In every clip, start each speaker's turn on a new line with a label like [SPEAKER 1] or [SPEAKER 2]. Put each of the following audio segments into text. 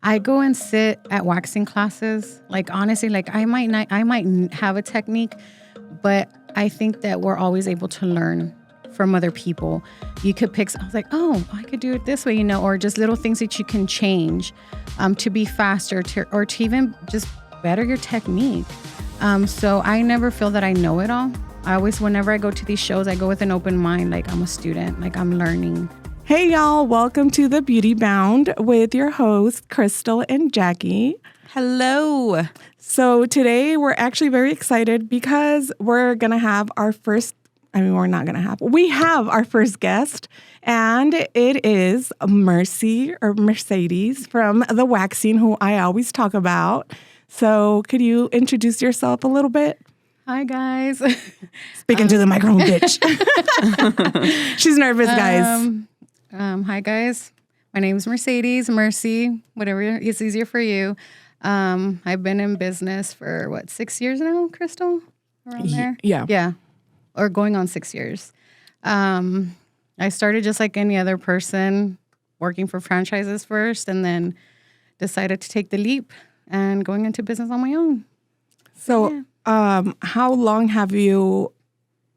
[SPEAKER 1] I go and sit at waxing classes. Like, honestly, like I might have a technique, but I think that we're always able to learn from other people. You could pick, I was like, oh, I could do it this way, or just little things that you can change to be faster or to even just better your technique. So I never feel that I know it all. I always, whenever I go to these shows, I go with an open mind, like I'm a student, like I'm learning.
[SPEAKER 2] Hey, y'all. Welcome to The Beauty Bound with your hosts, Crystal and Jackie.
[SPEAKER 3] Hello.
[SPEAKER 2] So today we're actually very excited because we're going to have our first, we have our first guest, and it is Mercedes from The Waxing, who I always talk about. So could you introduce yourself a little bit?
[SPEAKER 1] Hi, guys.
[SPEAKER 2] Speaking to the microphone, bitch. She's nervous, guys.
[SPEAKER 1] Hi, guys. My name is Mercedes, Mercy, whatever is easier for you. I've been in business for, 6 years now, Crystal? Around there?
[SPEAKER 2] Yeah.
[SPEAKER 1] Yeah. Or going on 6 years. I started just like any other person, working for franchises first, and then decided to take the leap and going into business on my own.
[SPEAKER 2] So,
[SPEAKER 1] yeah.
[SPEAKER 2] How long have you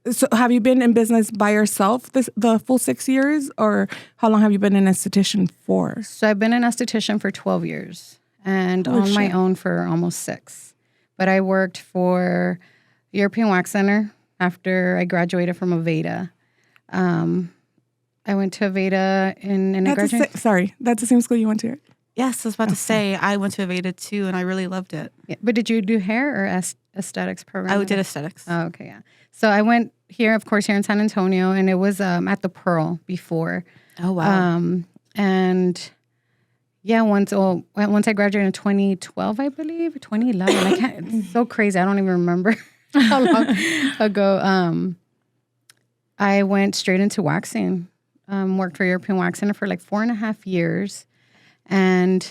[SPEAKER 2] been in business by yourself the full 6 years, or how long have you been an esthetician for?
[SPEAKER 1] So I've been an esthetician for 12 years and my own for almost 6. But I worked for European Wax Center after I graduated from Aveda. I went to Aveda and I graduated.
[SPEAKER 2] That's the same school you went to?
[SPEAKER 3] Yes, I was about to say, I went to Aveda too, and I really loved it.
[SPEAKER 1] Yeah, but did you do hair or aesthetics program?
[SPEAKER 3] I did aesthetics.
[SPEAKER 1] Oh, okay, yeah. So I went here, of course, here in San Antonio, and it was at the Pearl before.
[SPEAKER 3] Oh, wow.
[SPEAKER 1] And yeah, once I graduated in 2012, I believe, 2011. It's so crazy. I don't even remember how long ago. I went straight into waxing. Worked for European Wax Center for like 4.5 years. And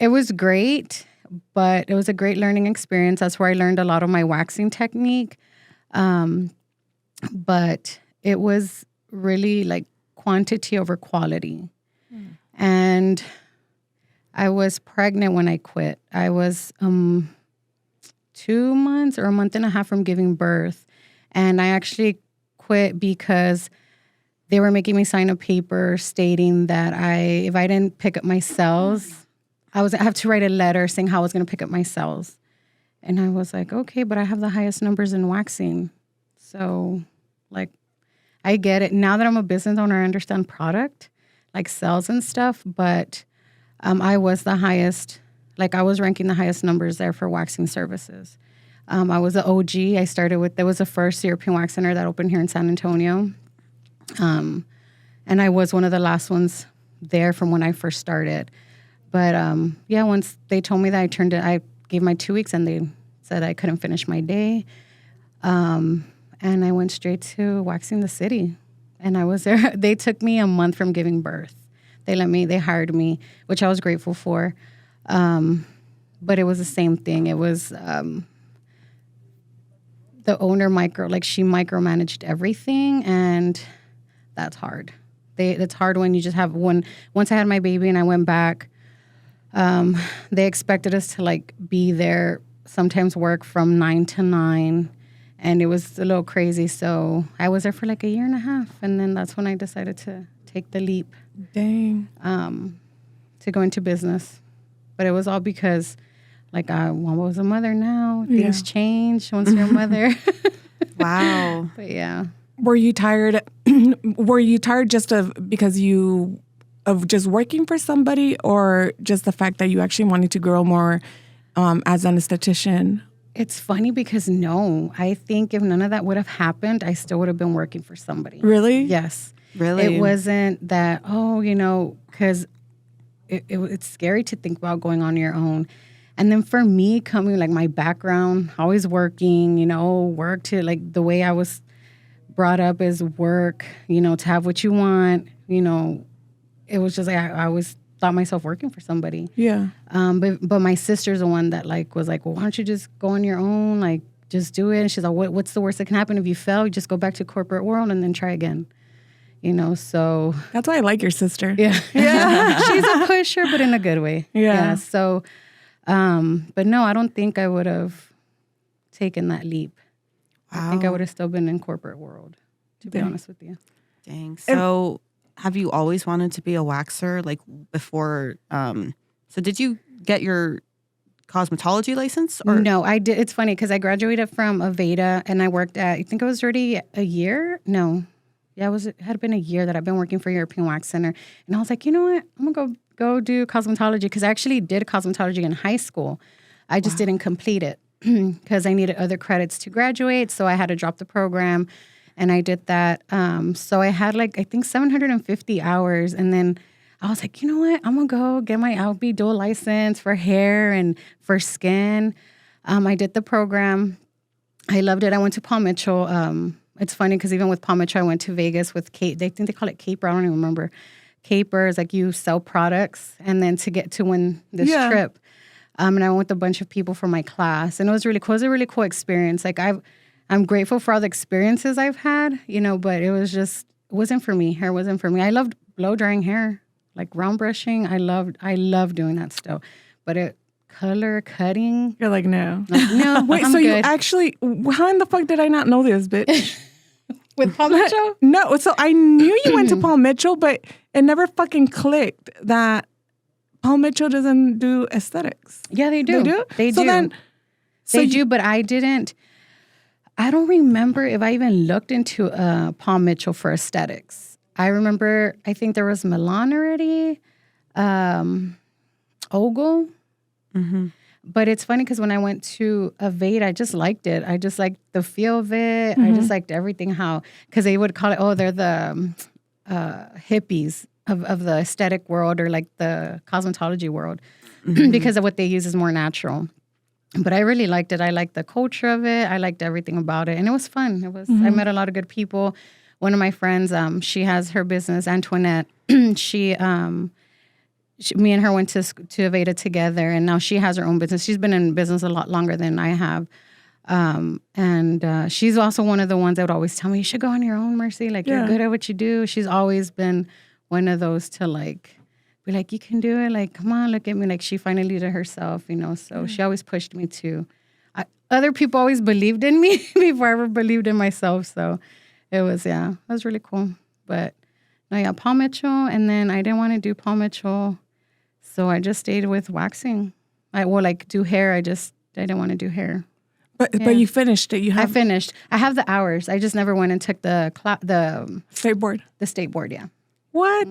[SPEAKER 1] it was great, but it was a great learning experience. That's where I learned a lot of my waxing technique. But it was really like quantity over quality. And I was pregnant when I quit. I was 2 months or a month and a half from giving birth. And I actually quit because they were making me sign a paper stating that if I didn't pick up my cells, I have to write a letter saying how I was going to pick up my cells. And I was like, okay, but I have the highest numbers in waxing. So, like, I get it. Now that I'm a business owner, I understand product, like cells and stuff. But I was the highest, I was ranking the highest numbers there for waxing services. I was an OG. There was the first European Wax Center that opened here in San Antonio. And I was one of the last ones there from when I first started. But once they told me that I gave my 2 weeks and they said I couldn't finish my day. And I went straight to waxing the city. And I was there. They took me a month from giving birth. They hired me, which I was grateful for. But it was the same thing. It was, the owner she micromanaged everything, and that's hard. It's hard when you just have one. Once I had my baby and I went back, they expected us to be there, sometimes work from 9 to 9, and it was a little crazy. So I was there for a year and a half, and then that's when I decided to take the leap.
[SPEAKER 2] Dang.
[SPEAKER 1] To go into business. But it was all because I was a mother now. Things change once you're a mother.
[SPEAKER 3] Wow.
[SPEAKER 1] But yeah.
[SPEAKER 2] Were you tired? Were you tired just because of just working for somebody, or just the fact that you actually wanted to grow more as an esthetician?
[SPEAKER 1] It's funny because no, I think if none of that would have happened, I still would have been working for somebody.
[SPEAKER 2] Really?
[SPEAKER 1] Yes.
[SPEAKER 3] Really?
[SPEAKER 1] It wasn't that, because it's scary to think about going on your own. And then for me, coming my background, always working, work to the way I was brought up is work, to have what you want, it was just I always thought myself working for somebody.
[SPEAKER 2] Yeah.
[SPEAKER 1] But my sister's the one that was well, why don't you just go on your own? Just do it. And she's like, what's the worst that can happen if you fail? You just go back to corporate world and then try again. you know, so
[SPEAKER 2] That's why I like your sister.
[SPEAKER 1] yeah. She's a pusher, but in a good way.
[SPEAKER 2] Yeah.
[SPEAKER 1] So, but no, I don't think I would have taken that leap. I think I would have still been in corporate world, to be honest with you.
[SPEAKER 3] Dang. So have you always wanted to be a waxer? Like before, so did you get your cosmetology license? Or?
[SPEAKER 1] No, I did. It's funny because I graduated from Aveda and I worked at, I think it was already a year. No. Yeah, it had been a year that I've been working for European Wax Center. And I was like, you know what? I'm going to go do cosmetology because I actually did cosmetology in high school. I just didn't complete it because I needed other credits to graduate. So I had to drop the program and I did that. So I had like, I think 750 hours. And then I was like, you know what? I'm going to go get my LB dual license for hair and for skin. I did the program. I loved it. I went to Paul Mitchell. It's funny because even with Paul Mitchell, I went to Vegas with Kate. They think they call it Caper. I don't even remember. Caper is like you sell products and then to get to win this trip. And I went with a bunch of people from my class. And it was really cool. It was a really cool experience. Like I'm grateful for all the experiences I've had, you know, but it wasn't for me. Hair wasn't for me. I loved blow drying hair, like round brushing. I loved doing that still. But color cutting.
[SPEAKER 2] You're like, no.
[SPEAKER 1] No,
[SPEAKER 2] Wait,
[SPEAKER 1] I'm
[SPEAKER 2] so
[SPEAKER 1] good.
[SPEAKER 2] you actually, how in the fuck did I not know this, bitch?
[SPEAKER 1] With Paul Mitchell?
[SPEAKER 2] No, so I knew you went to Paul Mitchell, but it never fucking clicked that Paul Mitchell doesn't do aesthetics.
[SPEAKER 1] Yeah, they do.
[SPEAKER 2] They do?
[SPEAKER 1] They
[SPEAKER 2] So
[SPEAKER 1] do.
[SPEAKER 2] then-
[SPEAKER 1] They do, but I don't remember if I even looked into Paul Mitchell for aesthetics. I remember, I think there was Milan already, Ogle.
[SPEAKER 3] Mm-hmm.
[SPEAKER 1] But it's funny because when I went to Aveda, I just liked it. I just liked the feel of it. I just liked everything because they would call it, they're the hippies of the aesthetic world or like the cosmetology world because of what they use is more natural. But I really liked it. I liked the culture of it. I liked everything about it. And it was fun. I met a lot of good people. One of my friends, she has her business, Antoinette. Me and her went to Aveda together, and now she has her own business. She's been in business a lot longer than I have. And she's also one of the ones that would always tell me, you should go on your own, Mercy. Like, you're good at what you do. She's always been one of those to like, be like, you can do it. Like, come on, look at me. Like, she finally did it herself, you know. So she always pushed me to. Other people always believed in me before I ever believed in myself. So it was really cool. But no, yeah, Paul Mitchell. And then I didn't want to do Paul Mitchell. So I just stayed with waxing. Do hair. I didn't want to do hair.
[SPEAKER 2] But you finished it.
[SPEAKER 1] I finished. I have the hours. I just never went and took the
[SPEAKER 2] state board.
[SPEAKER 1] The state board, yeah.
[SPEAKER 2] What?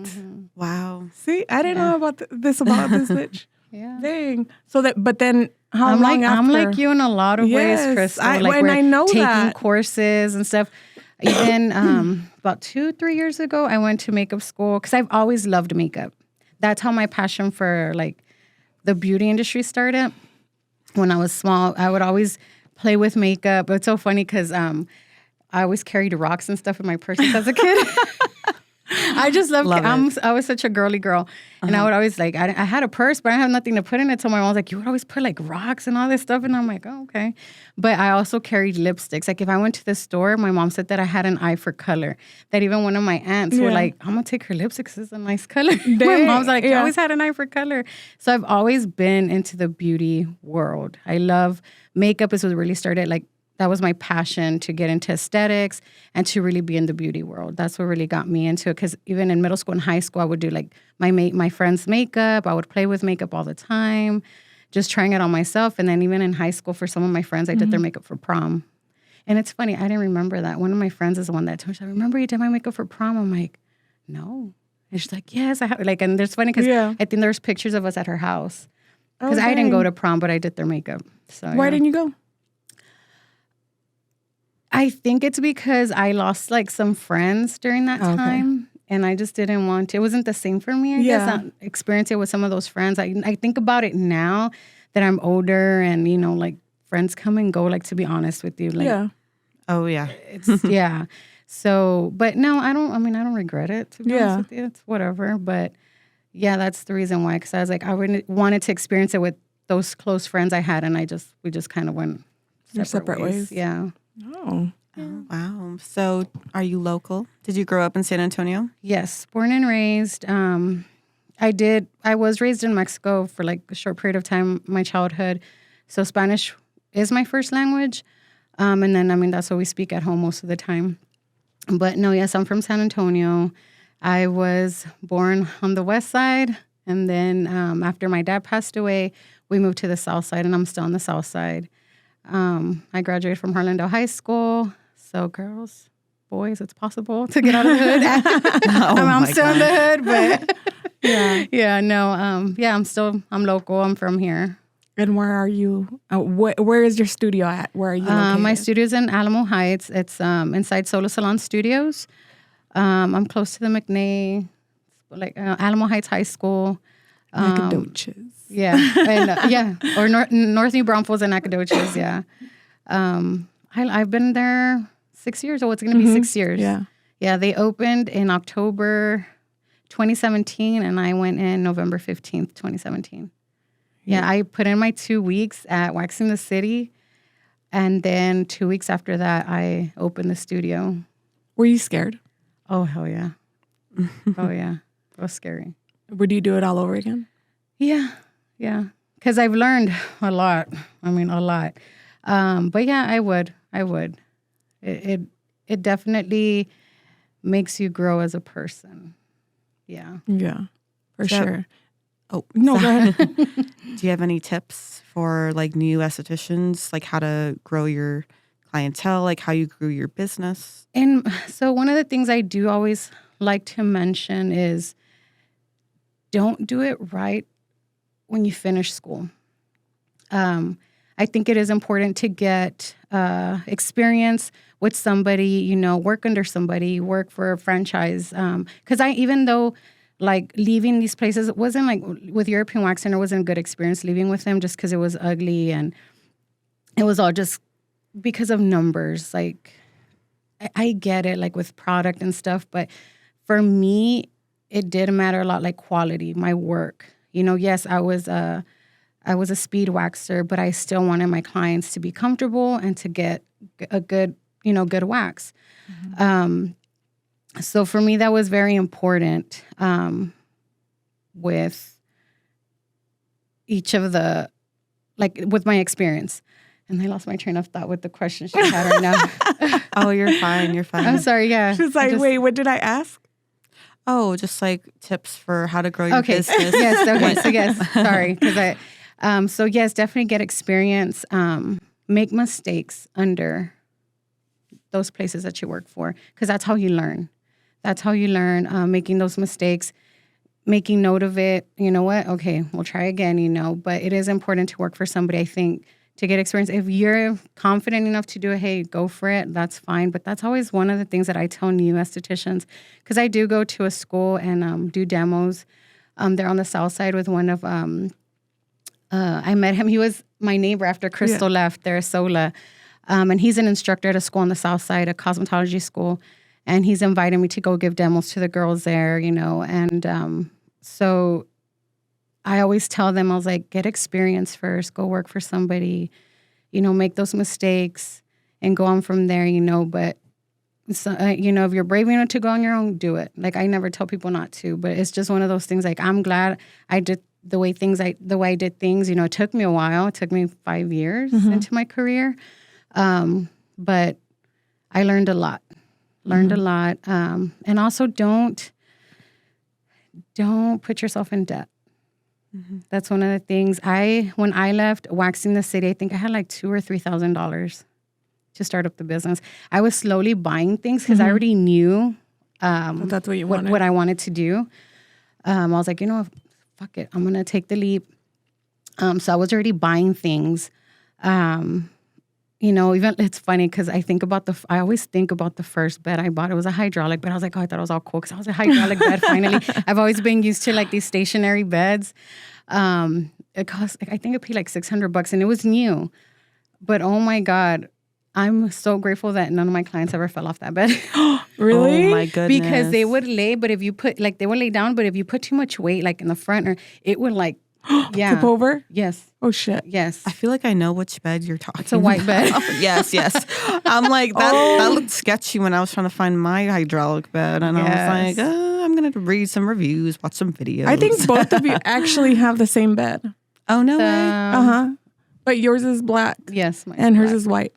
[SPEAKER 3] Wow.
[SPEAKER 2] See, I didn't know about this bitch.
[SPEAKER 1] Yeah.
[SPEAKER 2] Dang. So but then how
[SPEAKER 1] I'm
[SPEAKER 2] long after?
[SPEAKER 1] I'm like you in a lot of
[SPEAKER 2] Yes,
[SPEAKER 1] ways, Crystal.
[SPEAKER 2] I
[SPEAKER 1] we're
[SPEAKER 2] know
[SPEAKER 1] taking
[SPEAKER 2] that.
[SPEAKER 1] courses and stuff. Even about 2-3 years ago, I went to makeup school because I've always loved makeup. That's how my passion for like the beauty industry started. When I was small, I would always play with makeup. It's so funny because I always carried rocks and stuff in my purses as a kid. I just loved it. I was such a girly girl. And I would always I had a purse, but I had nothing to put in it. So my mom was like, you would always put like rocks and all this stuff. And I'm like, oh, okay. But I also carried lipsticks. Like if I went to the store, my mom said that I had an eye for color. That even one of my aunts were like, I'm going to take her lipstick because it's a nice color. My mom's like, you always had an eye for color. So I've always been into the beauty world. I love makeup. This was really started that was my passion to get into aesthetics and to really be in the beauty world. That's what really got me into it. Because even in middle school and high school, I would do like my friends' makeup. I would play with makeup all the time, just trying it on myself. And then even in high school, for some of my friends, I did their makeup for prom. And it's funny, I didn't remember that. One of my friends is the one that told me, I remember you did my makeup for prom. I'm like, no. And she's like, yes, I have. And there's funny because I think there's pictures of us at her house. Because I didn't go to prom, but I did their makeup. So
[SPEAKER 2] why didn't you go?
[SPEAKER 1] I think it's because I lost some friends during that time. And I just didn't want to. It wasn't the same for me, I guess, not experience it with some of those friends. I think about it now that I'm older and, friends come and go, to be honest with you.
[SPEAKER 3] Oh, yeah.
[SPEAKER 1] It's, So, but no, I don't regret it, to be honest with you. It's whatever. But yeah, that's the reason why. Because I was like, I wanted to experience it with those close friends I had. And we just kind of went separate ways. Yeah.
[SPEAKER 2] Oh.
[SPEAKER 3] Oh, wow. So are you local? Did you grow up in San Antonio?
[SPEAKER 1] Yes, born and raised. I was raised in Mexico for like a short period of time, my childhood. So Spanish is my first language. And then, I mean, that's what we speak at home most of the time. But no, yes, I'm from San Antonio. I was born on the west side. And then after my dad passed away, we moved to the south side, and I'm still on the south side. I graduated from Harlandale High School. So girls, boys, it's possible to get out of the hood. I'm still in the hood, but I'm local. I'm from here.
[SPEAKER 2] And where are you? Where is your studio at? Where are you located?
[SPEAKER 1] My studio's in Alamo Heights. It's inside Solo Salon Studios. I'm close to the McNay, like Alamo Heights High School.
[SPEAKER 2] Nacogdoches.
[SPEAKER 1] Yeah, and, or North New Braunfels and Nacogdoches. Yeah, I've been there 6 years. Oh, it's going to be 6 years. Yeah. They opened in October 2017, and I went in November 15th, 2017. Yeah, I put in my 2 weeks at Waxing the City, and then 2 weeks after that, I opened the studio.
[SPEAKER 2] Were you scared?
[SPEAKER 1] Oh, hell yeah. Oh, yeah. It was scary.
[SPEAKER 2] Would you do it all over again?
[SPEAKER 1] Yeah. Because I've learned a lot. I mean, a lot. But yeah, I would. It definitely makes you grow as a person. Yeah.
[SPEAKER 2] Yeah, for sure.
[SPEAKER 3] Oh,
[SPEAKER 2] no, go ahead.
[SPEAKER 3] Do you have any tips for like new estheticians, like how to grow your clientele, like how you grew your business?
[SPEAKER 1] And so one of the things I do always like to mention is don't do it right when you finish school. I think it is important to get experience with somebody, work under somebody, work for a franchise. Because even though like leaving these places, it wasn't like with European Wax Center, it wasn't a good experience leaving with them just because it was ugly and it was all just because of numbers. Like I get it, like with product and stuff, but for me, it did matter a lot, like quality, my work. Yes, I was a speed waxer, but I still wanted my clients to be comfortable and to get a good, good wax. Mm-hmm. So for me, that was very important with each of the, like with my experience. And I lost my train of thought with the question she had right now.
[SPEAKER 3] Oh, you're fine.
[SPEAKER 1] I'm sorry, yeah.
[SPEAKER 2] She's like, wait, what did I ask?
[SPEAKER 3] Oh, just like tips for how to grow your business.
[SPEAKER 1] Yes, okay, so yes, sorry. So yes, definitely get experience. Make mistakes under those places that you work for, because that's how you learn. That's how you learn, making those mistakes, making note of it. You know what? Okay, we'll try again, but it is important to work for somebody, I think, to get experience. If you're confident enough to do it, hey, go for it. That's fine. But that's always one of the things that I tell new estheticians, because I do go to a school and do demos. They're on the south side with one of, I met him. He was my neighbor after Crystal left there, Sola. And he's an instructor at a school on the south side, a cosmetology school. And he's invited me to go give demos to the girls there, And so I always tell them, I was like, get experience first, go work for somebody, make those mistakes and go on from there, But, so, if you're brave enough to go on your own, do it. Like, I never tell people not to, but it's just one of those things. Like, I'm glad I did the way I did things. It took me a while. It took me 5 years into my career. But I learned a lot. And also don't put yourself in debt. Mm-hmm. That's one of the things. When I left Waxing the City, I think I had like $2,000 or $3,000 to start up the business. I was slowly buying things because I already knew
[SPEAKER 2] that's what you wanted.
[SPEAKER 1] What I wanted to do. I was like, fuck it, I'm gonna take the leap. So I was already buying things. Even it's funny because I always think about the first bed I bought. It was a hydraulic bed. I was like, I thought it was all cool because I was a hydraulic bed finally. I've always been used to like these stationary beds. It cost, I think I paid like $600 and it was new. But oh my God, I'm so grateful that none of my clients ever fell off that bed.
[SPEAKER 2] Really?
[SPEAKER 3] Oh my goodness.
[SPEAKER 1] Because they would lay, but if you put, like they would lay down, but if you put too much weight like in the front, or it would like,
[SPEAKER 2] tip over?
[SPEAKER 1] Yes.
[SPEAKER 2] Oh shit.
[SPEAKER 1] Yes.
[SPEAKER 3] I feel like I know which bed you're talking about.
[SPEAKER 1] It's a white bed.
[SPEAKER 3] Yes. I'm like, that looked sketchy when I was trying to find my hydraulic bed. And I was like, I'm going to read some reviews, watch some videos.
[SPEAKER 2] I think both of you actually have the same bed.
[SPEAKER 3] Oh, no way.
[SPEAKER 2] Uh-huh. But yours is black.
[SPEAKER 1] Yes.
[SPEAKER 2] And hers is white.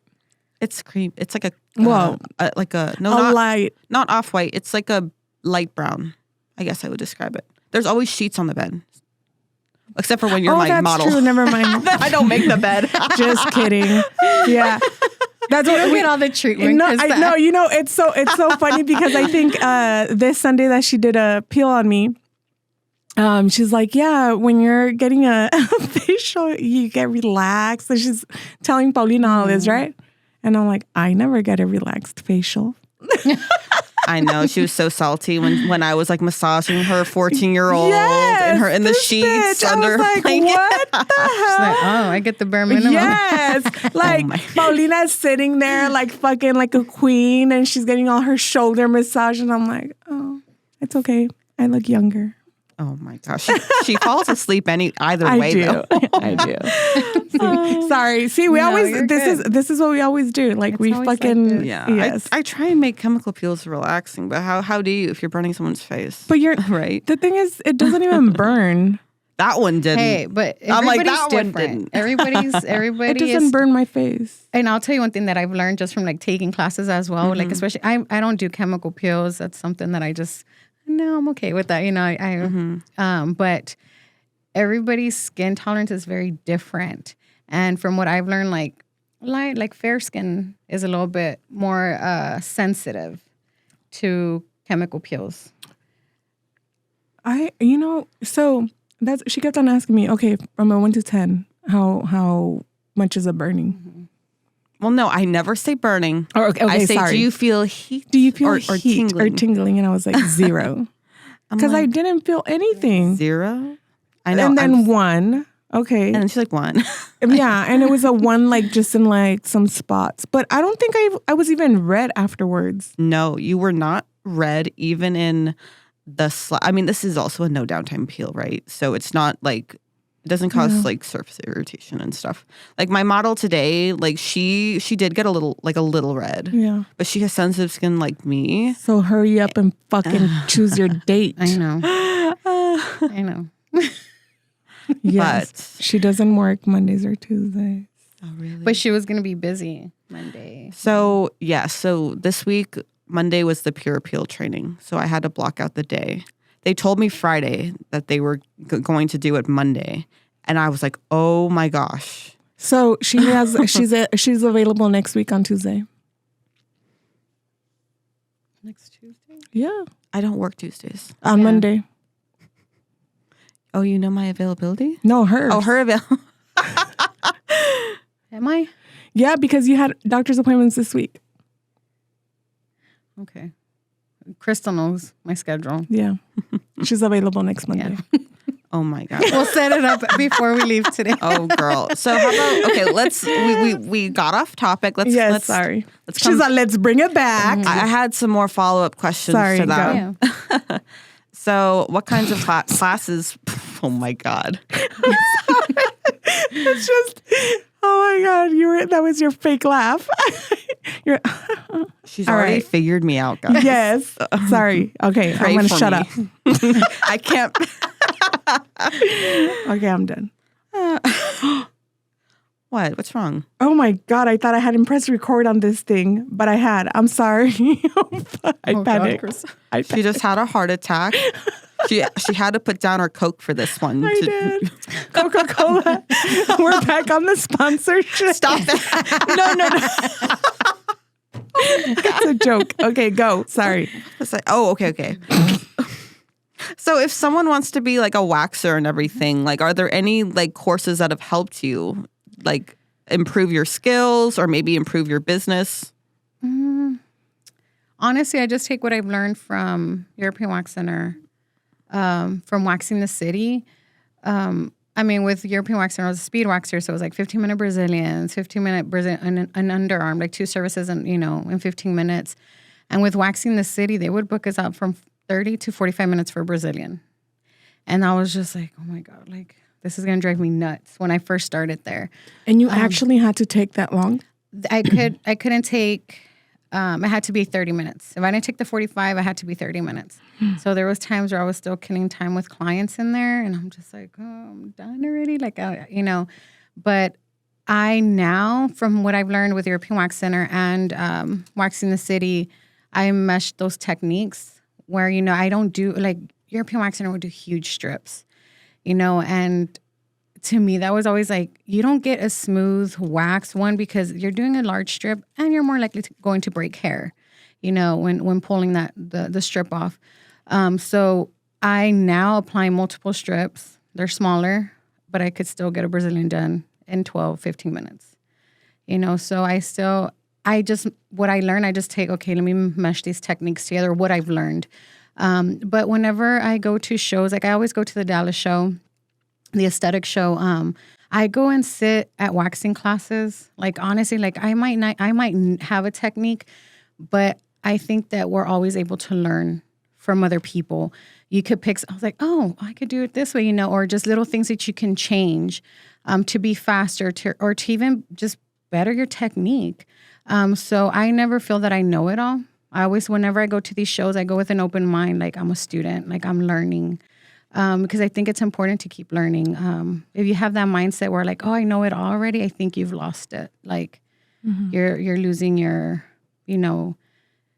[SPEAKER 3] It's cream. It's like a,
[SPEAKER 2] Well,
[SPEAKER 3] not
[SPEAKER 2] light.
[SPEAKER 3] not off-white. It's like a light brown. I guess I would describe it. There's always sheets on the bed. Except for when you're my
[SPEAKER 2] that's
[SPEAKER 3] model.
[SPEAKER 2] true. Never mind.
[SPEAKER 3] I don't make the bed.
[SPEAKER 2] Just kidding. Yeah. That's what
[SPEAKER 1] we get all the treatment.
[SPEAKER 2] No, I know. You know, it's so funny because I think this Sunday that she did a peel on me, she's like, yeah, when you're getting a facial, you get relaxed. So she's telling Paulina all this, right? And I'm like, I never get a relaxed facial.
[SPEAKER 3] I know. She was so salty when I was like massaging her 14-year-old in the sheets
[SPEAKER 2] bitch.
[SPEAKER 3] under
[SPEAKER 2] I was like,
[SPEAKER 3] blanket.
[SPEAKER 2] what the hell?
[SPEAKER 1] She's like, oh, I get the bare minimum.
[SPEAKER 2] Yes. Like Paulina's sitting there like fucking like a queen and she's getting all her shoulder massage and I'm like, oh, it's okay. I look younger.
[SPEAKER 3] Oh my gosh. She falls asleep either way though.
[SPEAKER 2] I do. Sorry. See, we always this is what we always do. Like
[SPEAKER 1] It's
[SPEAKER 2] we
[SPEAKER 1] always like
[SPEAKER 2] fucking
[SPEAKER 1] this.
[SPEAKER 3] Yeah.
[SPEAKER 2] yes.
[SPEAKER 3] I try and make chemical peels relaxing, but how do you if you're burning someone's face?
[SPEAKER 2] But you're
[SPEAKER 3] right.
[SPEAKER 2] the thing is it doesn't even burn.
[SPEAKER 3] That one didn't.
[SPEAKER 1] Hey, but
[SPEAKER 3] I'm like,
[SPEAKER 1] everybody's
[SPEAKER 3] that one
[SPEAKER 1] different.
[SPEAKER 3] didn't.
[SPEAKER 2] It doesn't
[SPEAKER 1] is,
[SPEAKER 2] burn my face.
[SPEAKER 1] and I'll tell you one thing that I've learned just from like taking classes as well. Like especially, I don't do chemical peels. That's something that I just no, I'm okay with that. You know, but everybody's skin tolerance is very different, and from what I've learned, like fair skin is a little bit more sensitive to chemical peels.
[SPEAKER 2] So that's she kept on asking me, okay, from a 1 to 10, how much is it burning?
[SPEAKER 3] Well, no, I never say burning.
[SPEAKER 2] Or okay,
[SPEAKER 3] I say,
[SPEAKER 2] sorry.
[SPEAKER 3] do you feel heat?
[SPEAKER 2] Do you feel
[SPEAKER 3] or
[SPEAKER 2] heat
[SPEAKER 3] tingling?
[SPEAKER 2] or tingling? And I was like 0 because I didn't feel anything.
[SPEAKER 3] 0. I know.
[SPEAKER 2] And then 1. Okay.
[SPEAKER 3] and then she's like 1.
[SPEAKER 2] Yeah, and it was a 1 like just in like some spots, but I don't think I was even red afterwards.
[SPEAKER 3] No, you were not red even in the I mean, this is also a no downtime peel, right? So it's not like it doesn't cause like surface irritation and stuff. Like my model today, like she did get a little red.
[SPEAKER 2] Yeah.
[SPEAKER 3] But she has sensitive skin like me.
[SPEAKER 2] So hurry up and fucking choose your date.
[SPEAKER 1] I know. I know.
[SPEAKER 2] Yes.
[SPEAKER 3] But-
[SPEAKER 2] She doesn't work Mondays or Tuesdays.
[SPEAKER 3] Oh, really?
[SPEAKER 1] But she was gonna be busy Monday.
[SPEAKER 3] So so this week, Monday was the Pure Peel training. So I had to block out the day. They told me Friday that they were going to do it Monday. And I was like, oh my gosh.
[SPEAKER 2] So she's available next week on Tuesday.
[SPEAKER 1] Next Tuesday?
[SPEAKER 2] Yeah.
[SPEAKER 3] I don't work Tuesdays.
[SPEAKER 2] On Monday.
[SPEAKER 3] Oh, you know my availability?
[SPEAKER 2] No, hers.
[SPEAKER 3] Oh, her availability.
[SPEAKER 1] Am I?
[SPEAKER 2] Yeah, because you had doctor's appointments this week.
[SPEAKER 1] Okay. Crystal knows my schedule.
[SPEAKER 2] Yeah. She's available next Monday.
[SPEAKER 1] Yeah.
[SPEAKER 3] Oh my God.
[SPEAKER 1] We'll set it up before we leave today.
[SPEAKER 3] Oh, girl. So how about, okay, we got off topic. Let's
[SPEAKER 2] sorry.
[SPEAKER 3] Let's
[SPEAKER 2] She's like, let's bring it back.
[SPEAKER 3] I had some more follow-up questions
[SPEAKER 2] Sorry,
[SPEAKER 3] to that.
[SPEAKER 1] Yeah.
[SPEAKER 3] So what kinds of classes? Oh my God.
[SPEAKER 2] It's just, oh my God, that was your fake laugh.
[SPEAKER 3] She's
[SPEAKER 2] All
[SPEAKER 3] already
[SPEAKER 2] right.
[SPEAKER 3] figured me out, guys.
[SPEAKER 2] Yes. Sorry. Okay,
[SPEAKER 3] Pray
[SPEAKER 2] I'm going to
[SPEAKER 3] for
[SPEAKER 2] shut
[SPEAKER 3] me.
[SPEAKER 2] up.
[SPEAKER 3] I can't.
[SPEAKER 2] Okay, I'm done.
[SPEAKER 3] What? What's wrong?
[SPEAKER 2] Oh my God, I thought I hadn't pressed record on this thing, but I had. I'm sorry. I panicked.
[SPEAKER 3] She just had a heart attack. She had to put down her Coke for this one.
[SPEAKER 2] I did. Coca-Cola. We're back on the sponsorship.
[SPEAKER 3] Stop that. No.
[SPEAKER 2] It's a joke. Okay, go. Sorry.
[SPEAKER 3] It's like, oh, okay. So if someone wants to be like a waxer and everything, like, are there any like courses that have helped you like improve your skills or maybe improve your business?
[SPEAKER 1] Honestly, I just take what I've learned from European Wax Center, from waxing the city. I mean, with European Wax Center, I was a speed waxer, so it was like 15-minute Brazilians, 15-minute Brazilian, an underarm, like 2 services, in 15 minutes. And with waxing the city, they would book us out from 30 to 45 minutes for a Brazilian. And I was just like, oh my God, like this is going to drive me nuts when I first started there.
[SPEAKER 2] And you actually had to take that long?
[SPEAKER 1] I couldn't take, it had to be 30 minutes. If I didn't take the 45, I had to be 30 minutes. So there was times where I was still killing time with clients in there, and I'm just like, oh, I'm done already. Like, you know, but I now, from what I've learned with European Wax Center and Waxing the City, I mesh those techniques where, you know, I don't do, like, European Wax Center would do huge strips, you know, and to me, that was always like, you don't get a smooth wax, one, because you're doing a large strip and you're more likely going to break hair, you know, when pulling the strip off. So I now apply multiple strips. They're smaller, but I could still get a Brazilian done in 12, 15 minutes, you know. So what I learned, I just take, okay, let me mesh these techniques together, what I've learned. But whenever I go to shows, like I always go to the Dallas show, the aesthetic show, I go and sit at waxing classes. Like, honestly, like I might have a technique, but I think that we're always able to learn from other people. You could pick, I was like, oh, I could do it this way, you know, or just little things that you can change to be faster, or to even just better your technique. So I never feel that I know it all. I always, whenever I go to these shows, I go with an open mind, like I'm a student, like I'm learning. Because I think it's important to keep learning. If you have that mindset where like, oh, I know it already, I think you've lost it. Like you're losing your, you know,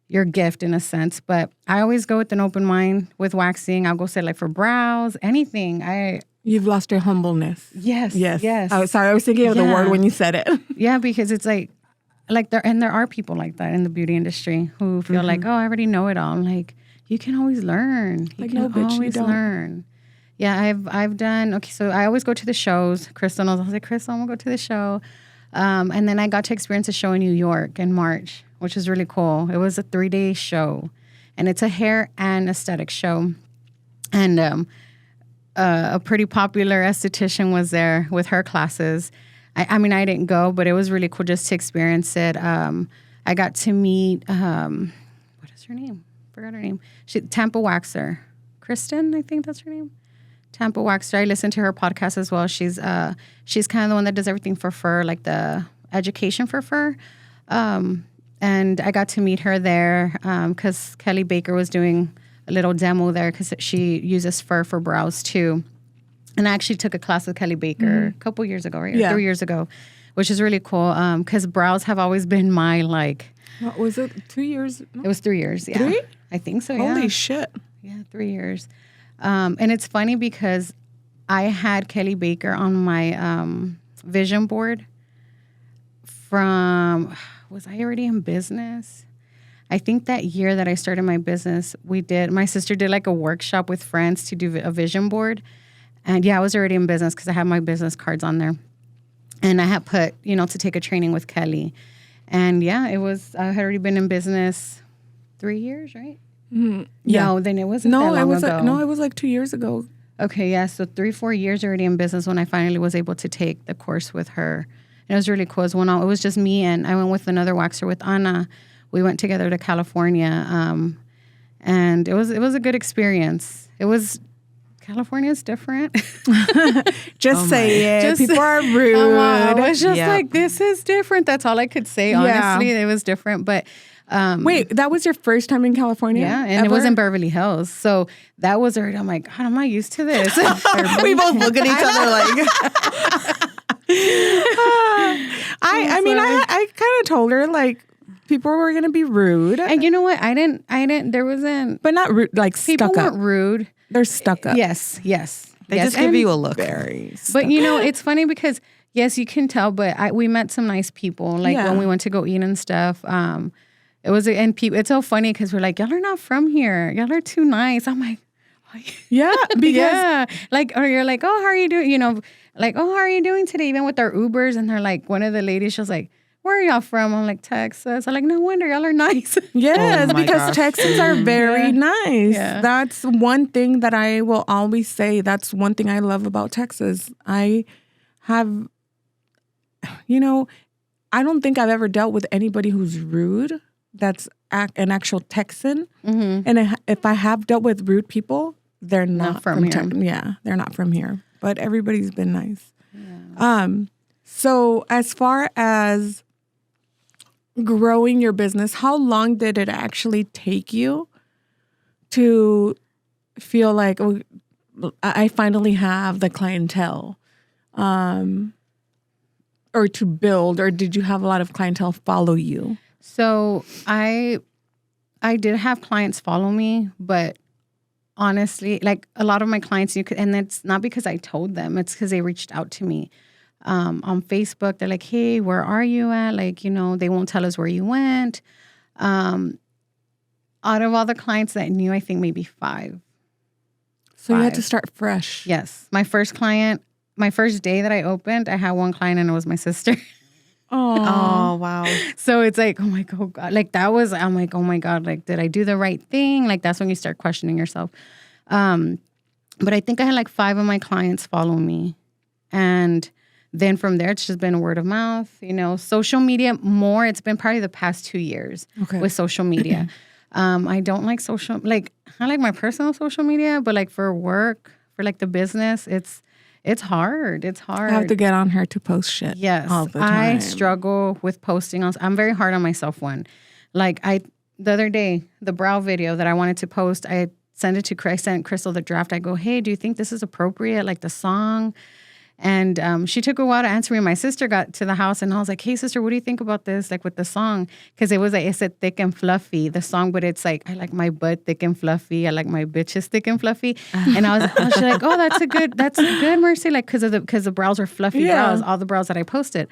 [SPEAKER 1] your gift in a sense. But I always go with an open mind with waxing. I'll go sit like for brows, anything.
[SPEAKER 2] You've lost your humbleness.
[SPEAKER 1] Yes.
[SPEAKER 2] Oh, sorry, I was thinking of the word when you said it.
[SPEAKER 1] Yeah, because it's like there are people like that in the beauty industry who feel like, oh, I already know it all. I'm like, you can always learn. You can always learn. Yeah, I've done, okay, so I always go to the shows. Crystal knows. I was like, Crystal, I'm going to go to the show. And then I got to experience a show in New York in March, which was really cool. It was a 3-day show, and it's a hair and aesthetic show. And a pretty popular esthetician was there with her classes. I mean, I didn't go, but it was really cool just to experience it. I got to meet, what is her name? Forgot her name. Tampa Waxer. Kristen, I think that's her name. Tampa Waxer. I listen to her podcast as well. She's kind of the one that does everything for fur, like the education for fur. And I got to meet her there because Kelly Baker was doing a little demo there because she uses fur for brows too. And I actually took a class with Kelly Baker a couple years ago, right? Yeah. 3 years ago, which is really cool because brows have always been my like.
[SPEAKER 2] What was it? 2 years?
[SPEAKER 1] It was 3 years. Yeah.
[SPEAKER 2] 3?
[SPEAKER 1] I think so.
[SPEAKER 2] Holy
[SPEAKER 1] yeah.
[SPEAKER 2] shit.
[SPEAKER 1] Yeah, 3 years. And it's funny because I had Kelly Baker on my vision board was I already in business? I think that year that I started my business, my sister did like a workshop with friends to do a vision board. And yeah, I was already in business because I had my business cards on there. And I had put, to take a training with Kelly. And yeah, I had already been in business 3 years, right?
[SPEAKER 2] Mm-hmm. Yeah.
[SPEAKER 1] No, then it wasn't that long ago.
[SPEAKER 2] It was like 2 years ago.
[SPEAKER 1] Okay, yeah. So 3-4 years already in business when I finally was able to take the course with her. And it was really cool. It was just me, and I went with another waxer, with Anna. We went together to California. And it was a good experience. California's different.
[SPEAKER 2] Just say it. People are rude.
[SPEAKER 1] I was just like, this is different. That's all I could say. Honestly, it was different. But
[SPEAKER 2] wait, that was your first time in California?
[SPEAKER 1] Yeah, and it was in Beverly Hills. So that was already, I'm like, God, I'm not used to this.
[SPEAKER 3] We both look at each other like.
[SPEAKER 2] I kind of told her like people were going to be rude.
[SPEAKER 1] And you know what? I didn't, there wasn't.
[SPEAKER 2] But not rude, like
[SPEAKER 1] people
[SPEAKER 2] stuck up.
[SPEAKER 1] Weren't rude.
[SPEAKER 2] They're stuck up.
[SPEAKER 1] Yes.
[SPEAKER 3] They just give you a look.
[SPEAKER 2] Very
[SPEAKER 1] but it's funny because, yes, you can tell, but we met some nice people. Like when we went to go eat and stuff. It's so funny because we're like, y'all are not from here. Y'all are too nice. I'm like,
[SPEAKER 2] yeah, because
[SPEAKER 1] like, or you're like, oh, how are you doing? Like, oh, how are you doing today? Even with our Ubers, and they're like, one of the ladies, she was like, where are y'all from? I'm like, Texas. I'm like, no wonder y'all are nice.
[SPEAKER 2] Yes, because Texans are very nice.
[SPEAKER 1] Yeah.
[SPEAKER 2] That's one thing that I will always say. That's one thing I love about Texas. I have, I don't think I've ever dealt with anybody who's rude. That's an actual Texan. Mm-hmm. And if I have dealt with rude people, they're not from here. Yeah, they're not from here. but everybody's been nice. So as far as growing your business, how long did it actually take you to feel like, oh, I finally have the clientele, or to build, or did you have a lot of clientele follow you?
[SPEAKER 1] So I did have clients follow me, but honestly, like a lot of my clients, and it's not because I told them, it's because they reached out to me on Facebook. They're like, hey, where are you at? Like, they won't tell us where you went. Out of all the clients that I knew, I think maybe 5.
[SPEAKER 2] So you had to start fresh.
[SPEAKER 1] Yes. My first client, my first day that I opened, I had one client and it was my sister.
[SPEAKER 3] Oh, wow.
[SPEAKER 1] So it's like, oh my God. Like I'm like, oh my God, like, did I do the right thing? Like, that's when you start questioning yourself. But I think I had like 5 of my clients follow me. And then from there, it's just been word of mouth, social media more. It's been probably the past 2 years with social media. I don't like I like my personal social media, but like for work, for like the business, it's hard. It's hard.
[SPEAKER 2] I have to get on her to post shit.
[SPEAKER 1] Yes.
[SPEAKER 2] All the time.
[SPEAKER 1] I struggle with posting I'm very hard on myself Like the other day, the brow video that I wanted to post, I sent Crystal the draft. I go, hey, do you think this is appropriate? Like the song? And she took a while to answer me. My sister got to the house and I was like, hey, sister, what do you think about this? Like with the song? Because it was like, it said thick and fluffy, the song, but it's like, I like my butt thick and fluffy. I like my bitches thick and fluffy. And I was like, oh, that's good, Mercy. Like, because the brows are fluffy brows, all the brows that I posted.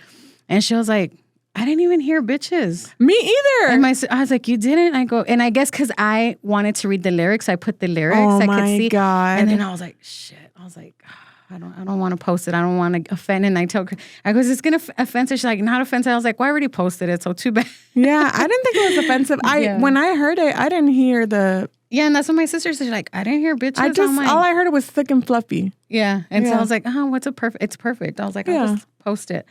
[SPEAKER 1] And she was like, I didn't even hear bitches.
[SPEAKER 2] Me either.
[SPEAKER 1] And I was like, you didn't? I go, and I guess because I wanted to read the lyrics, I put the lyrics.
[SPEAKER 2] Oh
[SPEAKER 1] I
[SPEAKER 2] my
[SPEAKER 1] could see.
[SPEAKER 2] God.
[SPEAKER 1] And then I was like, shit. I was like, I don't want to post it. I don't want to offend. And I go, is this going to offend her? She's like, not offensive. I was like, well, I already posted it, so too bad.
[SPEAKER 2] Yeah, I didn't think it was offensive. When I heard it, I didn't hear the...
[SPEAKER 1] Yeah, and that's what my sister said. She's like, I didn't hear bitches.
[SPEAKER 2] All I heard was thick and fluffy.
[SPEAKER 1] Yeah. And so I was like, it's perfect. I was like, I'll just post it.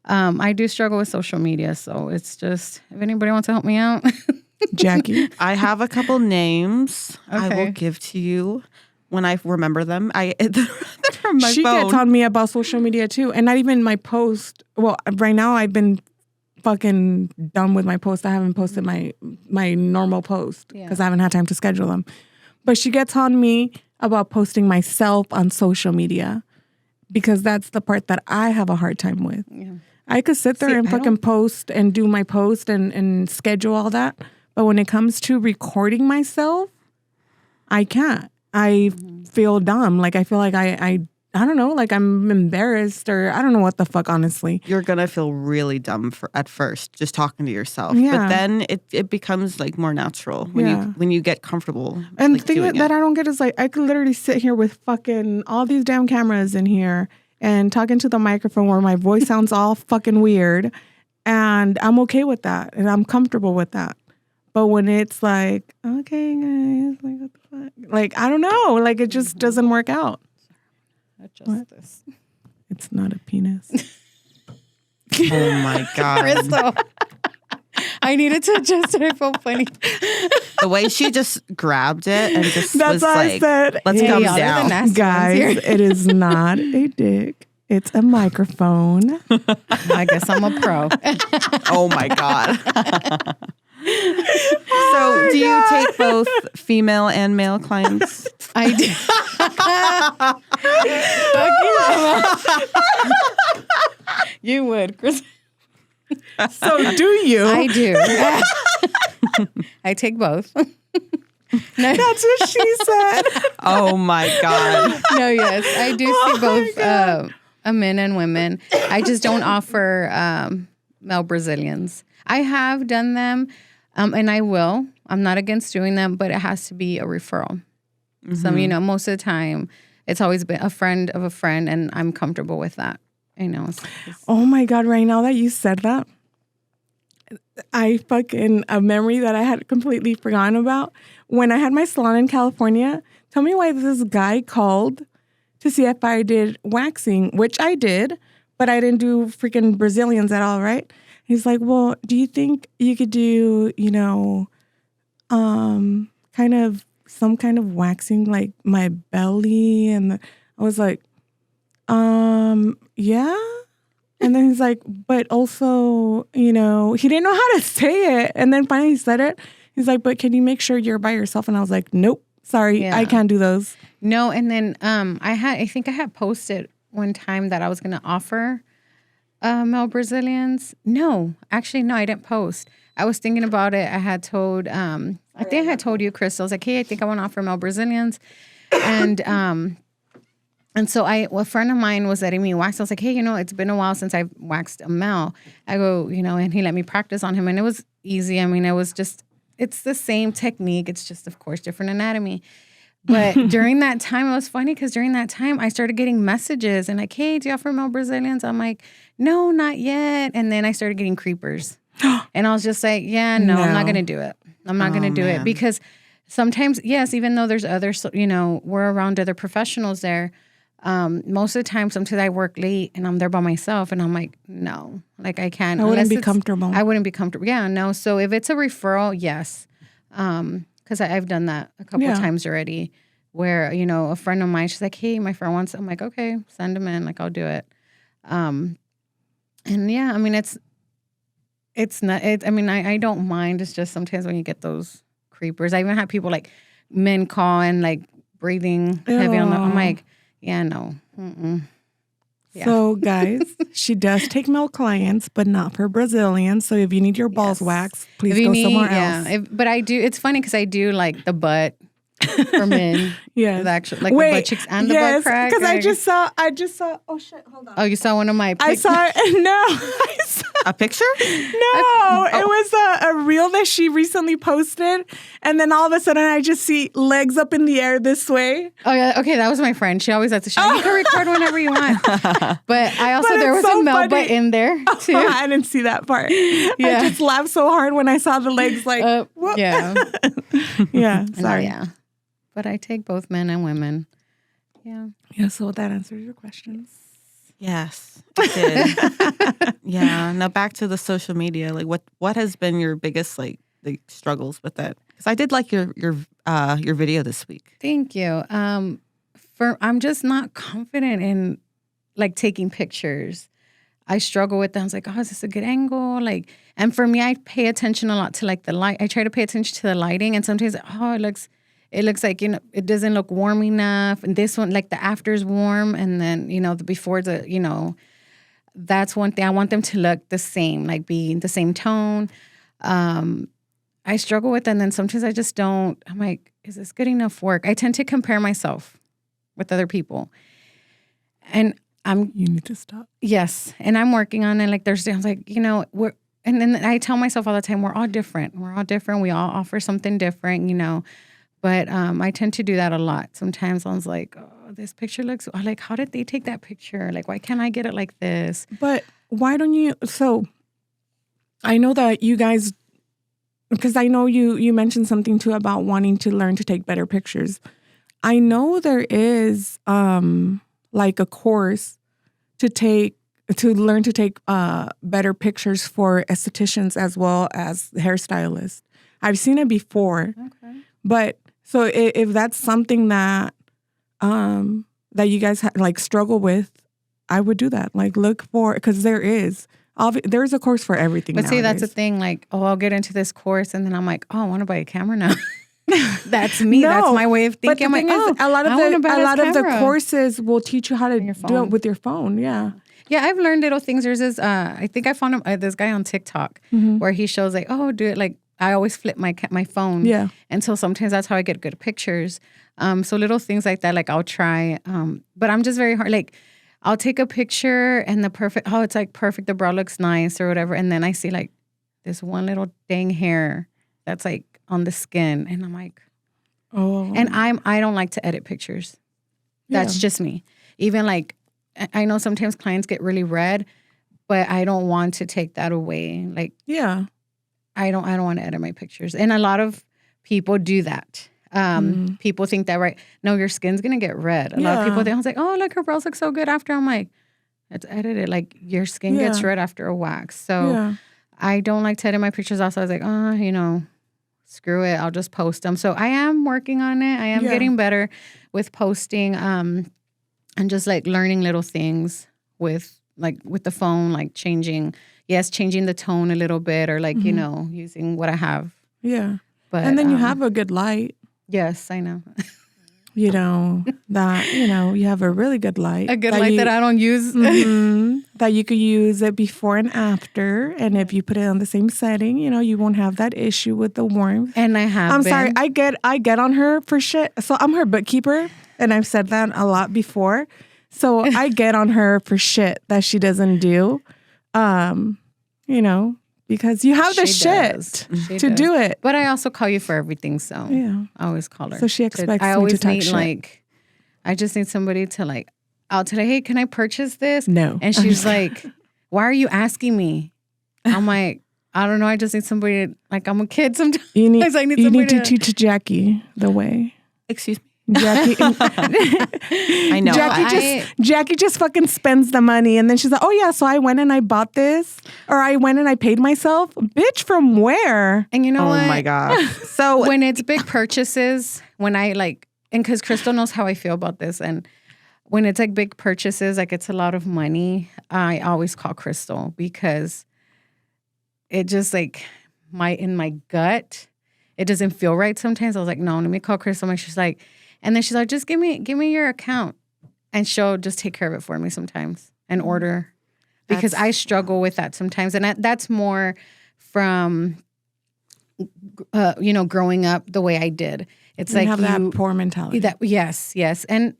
[SPEAKER 1] I do struggle with social media, so it's just, if anybody wants to help me out.
[SPEAKER 2] Jackie.
[SPEAKER 3] I have a couple names I
[SPEAKER 1] Okay.
[SPEAKER 3] will give to you when I remember them. They're from my
[SPEAKER 2] She
[SPEAKER 3] phone.
[SPEAKER 2] gets on me about social media too. And not even my post. Well, right now I've been fucking done with my post. I haven't posted my normal post because I haven't had time to schedule them. But she gets on me about posting myself on social media because that's the part that I have a hard time with. Yeah. I could sit there and fucking post and do my post and schedule all that. But when it comes to recording myself, I can't. I feel dumb. Like I feel like I don't know, like I'm embarrassed or I don't know what the fuck, honestly.
[SPEAKER 3] You're going to feel really dumb at first, just talking to yourself.
[SPEAKER 2] Yeah.
[SPEAKER 3] But then it becomes like more natural when you get comfortable.
[SPEAKER 2] And
[SPEAKER 3] like,
[SPEAKER 2] the thing that I don't get is like, I could literally sit here with fucking all these damn cameras in here and talking to the microphone where my voice sounds all fucking weird. And I'm okay with that. And I'm comfortable with that. But when it's like, okay, guys, like, what the fuck? Like, I don't know. Like, it just doesn't work out.
[SPEAKER 1] Adjust this.
[SPEAKER 2] It's not a penis.
[SPEAKER 3] Oh my God.
[SPEAKER 1] Crystal. I needed to adjust it. I felt funny.
[SPEAKER 3] The way she just grabbed it and just
[SPEAKER 2] That's
[SPEAKER 3] was
[SPEAKER 2] what I
[SPEAKER 3] like,
[SPEAKER 2] said.
[SPEAKER 3] let's
[SPEAKER 1] Hey,
[SPEAKER 3] come
[SPEAKER 1] y'all are the
[SPEAKER 3] down.
[SPEAKER 1] nasty ones
[SPEAKER 2] Guys,
[SPEAKER 1] here.
[SPEAKER 2] it is not a dick. It's a microphone.
[SPEAKER 1] I guess I'm a pro.
[SPEAKER 3] Oh my God. So do you take both female and male clients?
[SPEAKER 1] I do. You would, Chris.
[SPEAKER 2] So do you?
[SPEAKER 1] I do. I take both. No,
[SPEAKER 2] That's what she said.
[SPEAKER 3] Oh my God.
[SPEAKER 1] no, yes, I do see both men and women. I just don't offer male Brazilians. I have done them, and I will. I'm not against doing them, but it has to be a referral. Mm-hmm. So, most of the time, it's always been a friend of a friend, and I'm comfortable with that.
[SPEAKER 2] Oh my God, right now that you said that, a memory that I had completely forgotten about. When I had my salon in California, tell me why this guy called to see if I did waxing, which I did, but I didn't do freaking Brazilians at all, right? He's like, well, do you think you could do, some kind of waxing, like my belly? And I was like, Yeah. And then he's like, but also, he didn't know how to say it. And then finally he said it. He's like, but can you make sure you're by yourself? And I was like, nope, sorry,
[SPEAKER 1] Yeah.
[SPEAKER 2] I can't do those.
[SPEAKER 1] No, and then I think I had posted one time that I was going to offer male Brazilians. No, actually, no, I didn't post. I was thinking about it. I had told, I think I had told you, Crystal, I was like, hey, I think I want to offer male Brazilians. And so a friend of mine was letting me wax. I was like, hey, it's been a while since I've waxed a male. I go, and he let me practice on him. And it was easy. I mean, it's the same technique. It's just, of course, different anatomy. But during that time, it was funny because during that time, I started getting messages and like, hey, do you offer male Brazilians? I'm like, no, not yet. And then I started getting creepers. And I was just like, yeah, no, I'm not going to do it. I'm not going to do it because sometimes, yes, even though there's others, we're around other professionals there. Most of the time, sometimes I work late and I'm there by myself and I'm like, no, like I can't.
[SPEAKER 2] I wouldn't be comfortable.
[SPEAKER 1] I wouldn't be comfortable. Yeah, no. So if it's a referral, yes. Because I've done that a couple of times already where, a friend of mine, she's like, hey, my friend wants, I'm like, okay, send him in. Like, I'll do it. And yeah, I mean, I don't mind. It's just sometimes when you get those creepers, I even had people like men call and like breathing heavy on I'm like, yeah, no. Mm-mm. Yeah.
[SPEAKER 2] So, guys, she does take male clients, but not for Brazilians. So, if you need your balls waxed, please go somewhere else.
[SPEAKER 1] But I do. It's funny because I do like the butt for men.
[SPEAKER 2] Yes,
[SPEAKER 1] actually, like the butt cheeks and the butt crack.
[SPEAKER 2] Because I just saw. Oh shit! Hold on.
[SPEAKER 1] Oh, you saw one of my.
[SPEAKER 2] I saw it. No, I saw
[SPEAKER 3] a picture.
[SPEAKER 2] No, it was a reel that she recently posted, and then all of a sudden I just see legs up in the air this way.
[SPEAKER 1] Oh yeah, okay, that was my friend. She always has to show. You can record whenever you want. But I also there was a male butt in there too.
[SPEAKER 2] Oh, I didn't see that part. Yeah. I just laughed so hard when I saw the legs. Like,
[SPEAKER 1] yeah,
[SPEAKER 2] yeah. Sorry.
[SPEAKER 1] Yeah, but I take both men and women. Yeah.
[SPEAKER 2] Yeah. So that answers your questions.
[SPEAKER 3] Yes, it did. Yeah. Now back to the social media. Like, what has been your biggest like struggles with it? Because I did like your video this week.
[SPEAKER 1] Thank you. I'm just not confident in like taking pictures. I struggle with that. I was like, oh, is this a good angle? Like, and for me, I pay attention a lot to like the light. I try to pay attention to the lighting, and sometimes it looks like, it doesn't look warm enough. And this one, like the after's warm. And then, the before's that's one thing. I want them to look the same, like be the same tone. I struggle with that. And then sometimes I just don't, I'm like, is this good enough work? I tend to compare myself with other people. And
[SPEAKER 2] you need to stop.
[SPEAKER 1] Yes. And I'm working on it. Like there's, I was like, and then I tell myself all the time, we're all different. We all offer something different, But I tend to do that a lot. Sometimes I was like, oh, this picture looks, like, how did they take that picture? Like, why can't I get it like this?
[SPEAKER 2] But why don't you, so I know that you guys, because I know you mentioned something too about wanting to learn to take better pictures. I know there is like a course to learn to take better pictures for estheticians as well as hairstylists. I've seen it before.
[SPEAKER 1] Okay.
[SPEAKER 2] But so if that's something that that you guys like struggle with, I would do that. Like look for, because there's a course for everything.
[SPEAKER 1] But
[SPEAKER 2] nowadays.
[SPEAKER 1] see, that's the thing. Like, I'll get into this course, and then I'm like, oh, I want to buy a camera now. That's me. That's my way of thinking.
[SPEAKER 2] But the thing is, a lot of the courses will teach you how to do it with your phone. Yeah.
[SPEAKER 1] Yeah, I've learned little things. There's this. I think I found this guy on TikTok where he shows like, oh, do it like. I always flip my phone. Yeah. And so sometimes that's how I get good pictures. So little things like that, like I'll try. But I'm just very hard. Like I'll take a picture and it's like perfect. The brow looks nice or whatever. And then I see like this one little dang hair that's like on the skin. And I'm like, oh. And I don't like to edit pictures. That's just me. Even like, I know sometimes clients get really red, but I don't want to take that away. Like, yeah. I don't want to edit my pictures. And a lot of people do that. People think that, right? No, your skin's going to get red. A lot of people think, I was like, oh, look, her brows look so good after. I'm like, it's edited. Like, your skin gets red after a wax. So I don't like to edit my pictures. Also, I was like, screw it. I'll just post them. So I am working on it. I am getting better with posting. and just like learning little things with the phone, like changing the tone a little bit, or like, you know, using what I have.
[SPEAKER 2] Yeah.
[SPEAKER 1] But
[SPEAKER 2] And then you have a good light.
[SPEAKER 1] Yes, I know.
[SPEAKER 2] You know, that, you know, you have a really good light.
[SPEAKER 1] A good light that I don't use.
[SPEAKER 2] That you could use it before and after. And if you put it on the same setting, you know, you won't have that issue with the warmth.
[SPEAKER 1] And I have
[SPEAKER 2] I'm sorry, I get on her for shit. So I'm her bookkeeper, and I've said that a lot before. So I get on her for shit that she doesn't do. You know, because you have the shit to do it.
[SPEAKER 1] But I also call you for everything, so
[SPEAKER 2] yeah,
[SPEAKER 1] I always call her.
[SPEAKER 2] So she expects
[SPEAKER 1] I
[SPEAKER 2] me
[SPEAKER 1] always
[SPEAKER 2] to talk
[SPEAKER 1] need
[SPEAKER 2] shit.
[SPEAKER 1] like, I just need somebody to like, I'll tell her, hey, can I purchase this?
[SPEAKER 2] No.
[SPEAKER 1] And she's like, why are you asking me? I'm like, I don't know. I just need somebody to, like, I'm a kid sometimes.
[SPEAKER 2] You need,
[SPEAKER 1] I need
[SPEAKER 2] you
[SPEAKER 1] somebody
[SPEAKER 2] need to teach Jackie the way.
[SPEAKER 3] Excuse me.
[SPEAKER 2] Jackie,
[SPEAKER 3] I know.
[SPEAKER 2] Jackie just fucking spends the money, and then she's like, "Oh yeah, so I went and I bought this, or I went and I paid myself." Bitch, from where?
[SPEAKER 1] And you know what?
[SPEAKER 3] Oh my gosh. So
[SPEAKER 1] when it's big purchases, when I like, and because Crystal knows how I feel about this, and when it's like big purchases, like it's a lot of money, I always call Crystal, because it just like in my gut, it doesn't feel right sometimes. I was like, no, let me call Crystal. And she's like, just give me your account, and she'll just take care of it for me sometimes and order, because I struggle with that sometimes, and that's more from growing up the way I did. It's like
[SPEAKER 2] have that poor mentality.
[SPEAKER 1] Yes, and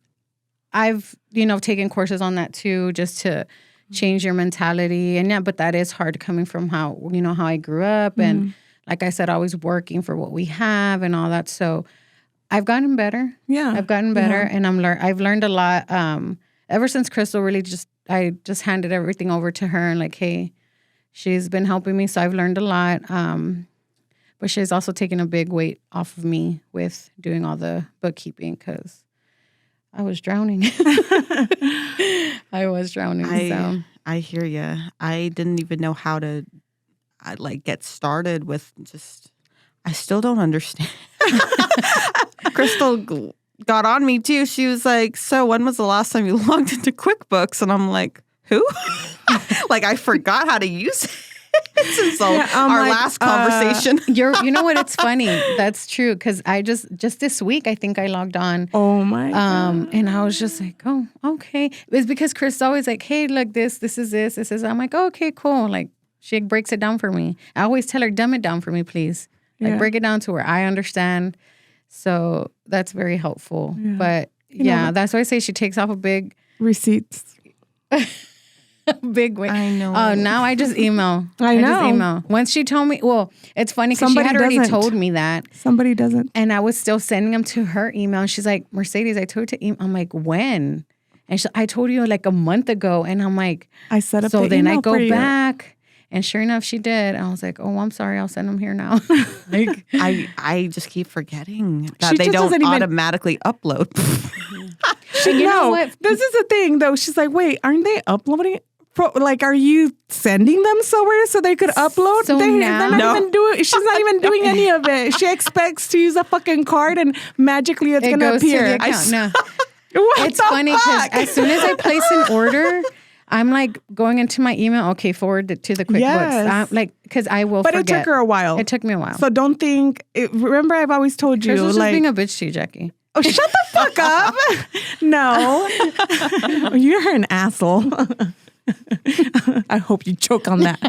[SPEAKER 1] I've taken courses on that too, just to change your mentality. And yeah, but that is hard coming from how I grew up, and like I said, always working for what we have and all that. So I've gotten better.
[SPEAKER 2] Yeah,
[SPEAKER 1] I've gotten better, and I've learned a lot. Ever since Crystal really I just handed everything over to her, and like, hey, she's been helping me, so I've learned a lot. But she's also taken a big weight off of me with doing all the bookkeeping, because I was drowning. I was drowning.
[SPEAKER 3] I hear you. I didn't even know how to get started with just. I still don't understand. Crystal got on me too. She was like, "So when was the last time you logged into QuickBooks?" And I'm like, "Who?" Like I forgot how to use it. Since our last conversation.
[SPEAKER 1] You know what? It's funny. That's true, because I just this week I think I logged on.
[SPEAKER 2] Oh my God.
[SPEAKER 1] And I was just like, oh, okay. It was because Chris always like, hey, look, this is this. I'm like, oh, okay, cool. Like she breaks it down for me. I always tell her, dumb it down for me, please. Like break it down to where I understand. So that's very helpful. Yeah. But that's why I say she takes off a big
[SPEAKER 2] receipts.
[SPEAKER 1] Big way.
[SPEAKER 3] I know.
[SPEAKER 1] Oh, now I just email.
[SPEAKER 2] I know.
[SPEAKER 1] Just email. Once she told me, well, it's funny because she had already told me that.
[SPEAKER 2] Somebody doesn't.
[SPEAKER 1] And I was still sending them to her email. And she's like, Mercedes, I told you to email. I'm like, when? And I told you like a month ago. And I'm like,
[SPEAKER 2] I set up
[SPEAKER 1] so
[SPEAKER 2] the
[SPEAKER 1] then
[SPEAKER 2] email
[SPEAKER 1] I go
[SPEAKER 2] for you.
[SPEAKER 1] back. And sure enough, she did. And I was like, oh, I'm sorry. I'll send them here now.
[SPEAKER 3] Like I just keep forgetting that they don't automatically upload.
[SPEAKER 1] You know what?
[SPEAKER 2] This is the thing, though. She's like, wait, aren't they uploading it? Like, are you sending them somewhere so they could upload?
[SPEAKER 1] So
[SPEAKER 2] they're
[SPEAKER 1] now,
[SPEAKER 2] not even doing. She's not even doing any of it. She expects to use a fucking card and magically it's gonna appear.
[SPEAKER 1] No.
[SPEAKER 2] What
[SPEAKER 1] it's funny because as soon as I place an order, I'm like going into my email. Okay, forward it to the QuickBooks.
[SPEAKER 2] Yes.
[SPEAKER 1] Because I will.
[SPEAKER 2] But
[SPEAKER 1] forget.
[SPEAKER 2] it took her a while.
[SPEAKER 1] It took me a while.
[SPEAKER 2] So don't think. Remember, I've always told you,
[SPEAKER 1] Crystal's
[SPEAKER 2] like,
[SPEAKER 1] just being a bitch to you, Jackie.
[SPEAKER 2] Oh, shut the fuck up! No, you're an asshole. I hope you choke on that.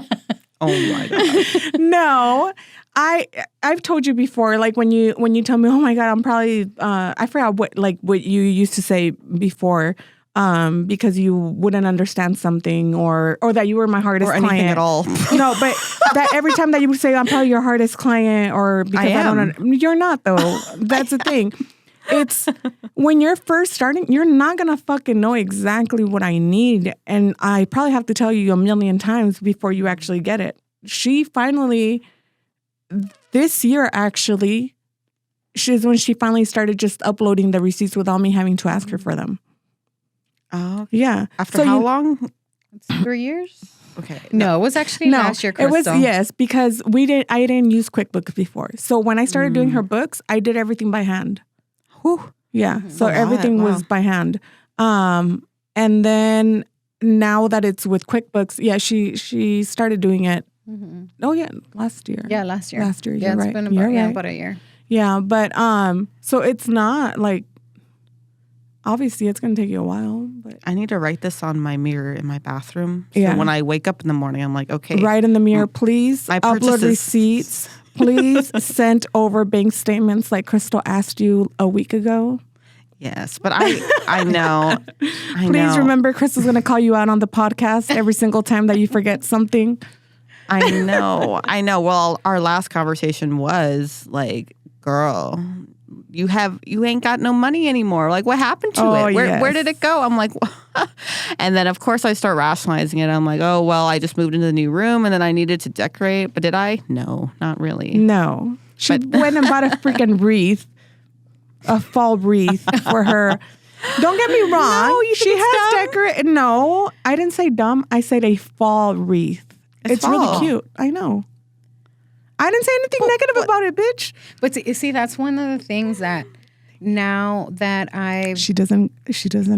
[SPEAKER 3] Oh my God.
[SPEAKER 2] No, I've told you before, like when you tell me, oh my God, I'm probably I forgot what you used to say before, because you wouldn't understand something or that you were my hardest
[SPEAKER 3] or anything
[SPEAKER 2] client
[SPEAKER 3] at all.
[SPEAKER 2] No, but that every time that you would say I'm probably your hardest client or because I don't, you're not though. That's the thing. It's when you're first starting, you're not going to fucking know exactly what I need. And I probably have to tell you a million times before you actually get it. She finally, this year actually, is when she finally started just uploading the receipts without me having to ask her for them.
[SPEAKER 3] Oh,
[SPEAKER 2] yeah.
[SPEAKER 3] After how long?
[SPEAKER 1] It's 3 years.
[SPEAKER 3] Okay.
[SPEAKER 1] No, it was actually last year, Crystal.
[SPEAKER 2] It was, yes, because I didn't use QuickBooks before. So when I started doing her books, I did everything by hand.
[SPEAKER 3] Whew.
[SPEAKER 2] Yeah. So everything was by hand. And then now that it's with QuickBooks, yeah, she started doing it.
[SPEAKER 1] Mm-hmm.
[SPEAKER 2] Oh yeah, last year.
[SPEAKER 1] Yeah, last year.
[SPEAKER 2] Last year,
[SPEAKER 1] Yeah,
[SPEAKER 2] you're
[SPEAKER 1] it's
[SPEAKER 2] right.
[SPEAKER 1] been
[SPEAKER 2] You're
[SPEAKER 1] about,
[SPEAKER 2] right.
[SPEAKER 1] about a year.
[SPEAKER 2] Yeah, but so it's not like, obviously it's gonna take you a while, but
[SPEAKER 3] I need to write this on my mirror in my bathroom. So
[SPEAKER 2] Yeah.
[SPEAKER 3] when I wake up in the morning, I'm like, okay.
[SPEAKER 2] write in the mirror, please
[SPEAKER 3] My
[SPEAKER 2] upload
[SPEAKER 3] purchases.
[SPEAKER 2] receipts. Please send over bank statements like Crystal asked you a week ago.
[SPEAKER 3] Yes, but I know. I
[SPEAKER 2] Please
[SPEAKER 3] know.
[SPEAKER 2] remember, Crystal's gonna call you out on the podcast every single time that you forget something.
[SPEAKER 3] I know. Well, our last conversation was like, girl, you ain't got no money anymore. Like, what happened to
[SPEAKER 2] Oh,
[SPEAKER 3] it? Where
[SPEAKER 2] yes.
[SPEAKER 3] did it go? I'm like, what? And then of course I start rationalizing it. I'm like, oh, well, I just moved into the new room and then I needed to decorate. But did I? No, not really.
[SPEAKER 2] No. She went and bought a freaking wreath, a fall wreath for her. Don't get me wrong.
[SPEAKER 3] No, you
[SPEAKER 2] she
[SPEAKER 3] think it's
[SPEAKER 2] has
[SPEAKER 3] dumb?
[SPEAKER 2] decorated. No, I didn't say dumb. I said a fall wreath. It's really
[SPEAKER 3] fall.
[SPEAKER 2] cute. I know. I didn't say anything negative about it, bitch.
[SPEAKER 1] But see, that's one of the things that now that I've
[SPEAKER 2] She doesn't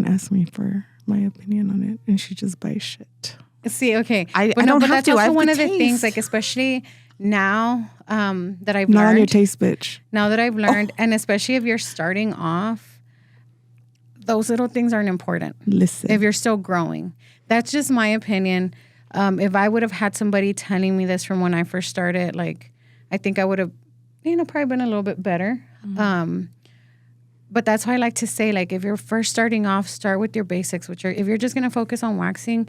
[SPEAKER 2] ask me for my opinion on it, and she just buys shit.
[SPEAKER 1] see. Okay,
[SPEAKER 3] I
[SPEAKER 1] but
[SPEAKER 3] don't have
[SPEAKER 1] that's
[SPEAKER 3] to. I
[SPEAKER 1] also
[SPEAKER 3] have
[SPEAKER 1] one
[SPEAKER 3] the
[SPEAKER 1] of the things,
[SPEAKER 3] taste.
[SPEAKER 1] like especially now that I've
[SPEAKER 2] Not on your
[SPEAKER 1] learned.
[SPEAKER 2] taste, bitch.
[SPEAKER 1] Now that I've learned, and especially if you're starting off, those little things aren't important.
[SPEAKER 2] Listen.
[SPEAKER 1] If you're still growing, that's just my opinion. If I would have had somebody telling me this from when I first started, like I think I would have, probably been a little bit better. But that's why I like to say, like, if you're first starting off, start with your basics. If you're just gonna focus on waxing,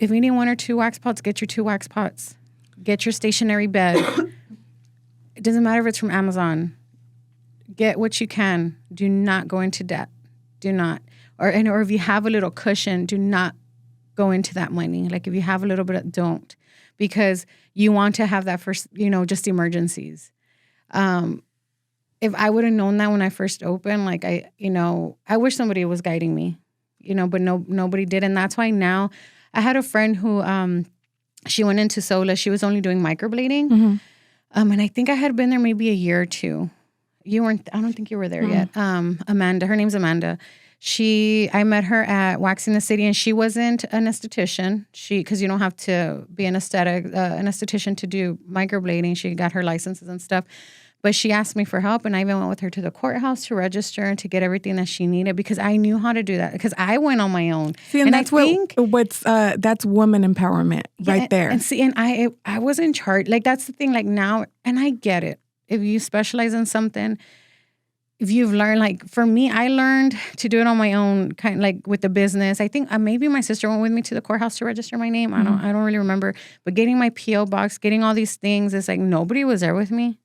[SPEAKER 1] if you need 1 or 2 wax pots, get your 2 wax pots. Get your stationary bed. It doesn't matter if it's from Amazon. Get what you can. Do not go into debt. Do not. Or if you have a little cushion, do not go into that money. Like if you have a little bit, don't. Because you want to have that first, just emergencies. If I would have known that when I first opened, like I wish somebody was guiding me, but nobody did. And that's why now I had a friend who, she went into Sola. She was only doing microblading.
[SPEAKER 2] Mm-hmm.
[SPEAKER 1] And I think I had been there maybe a year or two. You weren't, I don't think you were there yet. Amanda, her name's Amanda. I met her at Waxing the City, and she wasn't an esthetician. Because you don't have to be an esthetician to do microblading. She got her licenses and stuff. But she asked me for help, and I even went with her to the courthouse to register and to get everything that she needed because I knew how to do that because I went on my own.
[SPEAKER 2] See, and that's that's woman empowerment right there.
[SPEAKER 1] And I was in charge. Like that's the thing. Like now, and I get it. If you specialize in something, if you've learned, like for me, I learned to do it on my own, kind of like with the business. I think maybe my sister went with me to the courthouse to register my name. I don't really remember. But getting my PO box, getting all these things, it's like nobody was there with me.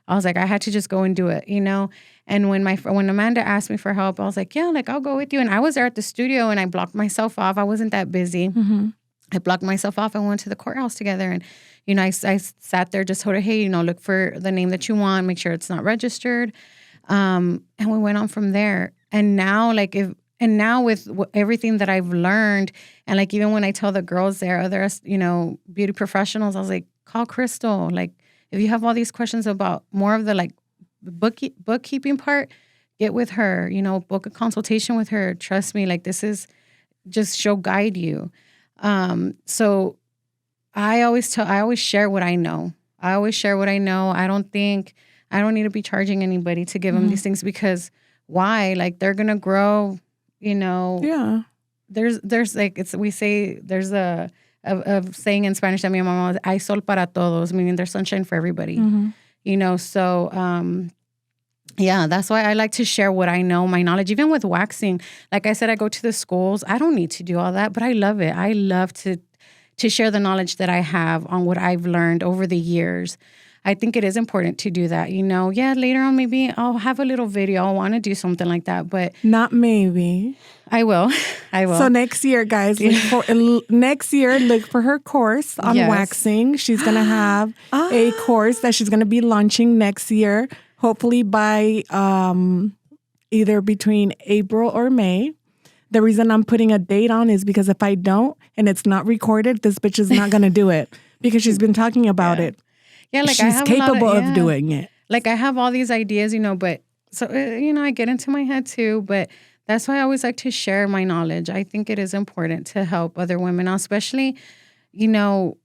[SPEAKER 1] I was like, I had to just go and do it, And when Amanda asked me for help, I was like, yeah, like I'll go with you. And I was there at the studio, and I blocked myself off. I wasn't that busy.
[SPEAKER 2] Mm-hmm.
[SPEAKER 1] I blocked myself off and went to the courthouse together. And, I sat there, just told her, hey, look for the name that you want, make sure it's not registered. And we went on from there. And now, with everything that I've learned, and like even when I tell the girls there, other, beauty professionals, I was like, call Crystal. Like, if you have all these questions about more of the like bookkeeping part, get with her, book a consultation with her. Trust me, like she'll guide you. So I always share what I know. I don't need to be charging anybody to give them these things because why? Like they're going to grow,
[SPEAKER 2] Yeah.
[SPEAKER 1] There's like, there's a saying in Spanish that mi mamá was, hay sol para todos, meaning there's sunshine for everybody.
[SPEAKER 2] Mm-hmm.
[SPEAKER 1] So yeah, that's why I like to share what I know, my knowledge, even with waxing. Like I said, I go to the schools. I don't need to do all that, but I love it. I love to share the knowledge that I have on what I've learned over the years. I think it is important to do that. Yeah, later on, maybe I'll have a little video. I want to do something like that, but
[SPEAKER 2] Not maybe.
[SPEAKER 1] I will.
[SPEAKER 2] So next year, guys, look for her course on
[SPEAKER 1] Yes.
[SPEAKER 2] waxing. She's going to have a course that she's going to be launching next year, hopefully by either between April or May. The reason I'm putting a date on is because if I don't and it's not recorded, this bitch is not going to do it because she's been talking about it.
[SPEAKER 1] yeah, like I
[SPEAKER 2] She's
[SPEAKER 1] have
[SPEAKER 2] capable of doing it.
[SPEAKER 1] Like I have all these ideas, but so, I get into my head too, but That's why I always like to share my knowledge. I think it is important to help other women, especially, you know,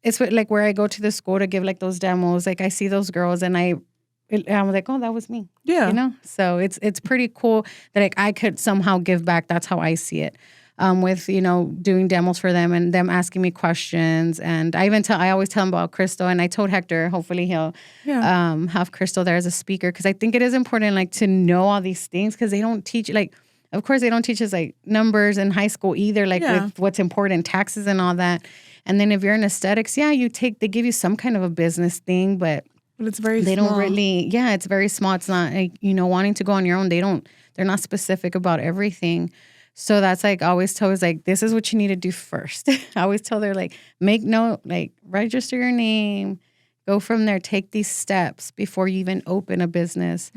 [SPEAKER 1] it's like where I go to the school to give like those demos. Like I see those girls and I'm like, oh, that was me.
[SPEAKER 2] Yeah.
[SPEAKER 1] You know, so it's pretty cool that like I could somehow give back. That's how I see it. With, you know, doing demos for them and them asking me questions. And I always tell them about Crystal, and I told Hector, hopefully he'll have Crystal there as a speaker. Cause I think it is important like to know all these things, cause they don't teach, like, of course they don't teach us like numbers in high school either, like with what's important, taxes and all that. And then if you're in aesthetics, they give you some kind of a business thing, but
[SPEAKER 2] it's very
[SPEAKER 1] they
[SPEAKER 2] small.
[SPEAKER 1] don't really, it's very small. It's not like, you know, wanting to go on your own. They're not specific about everything. So that's like, I always tell us like, this is what you need to do first. I always tell her like, make note, like register your name, go from there, take these steps before you even open a business.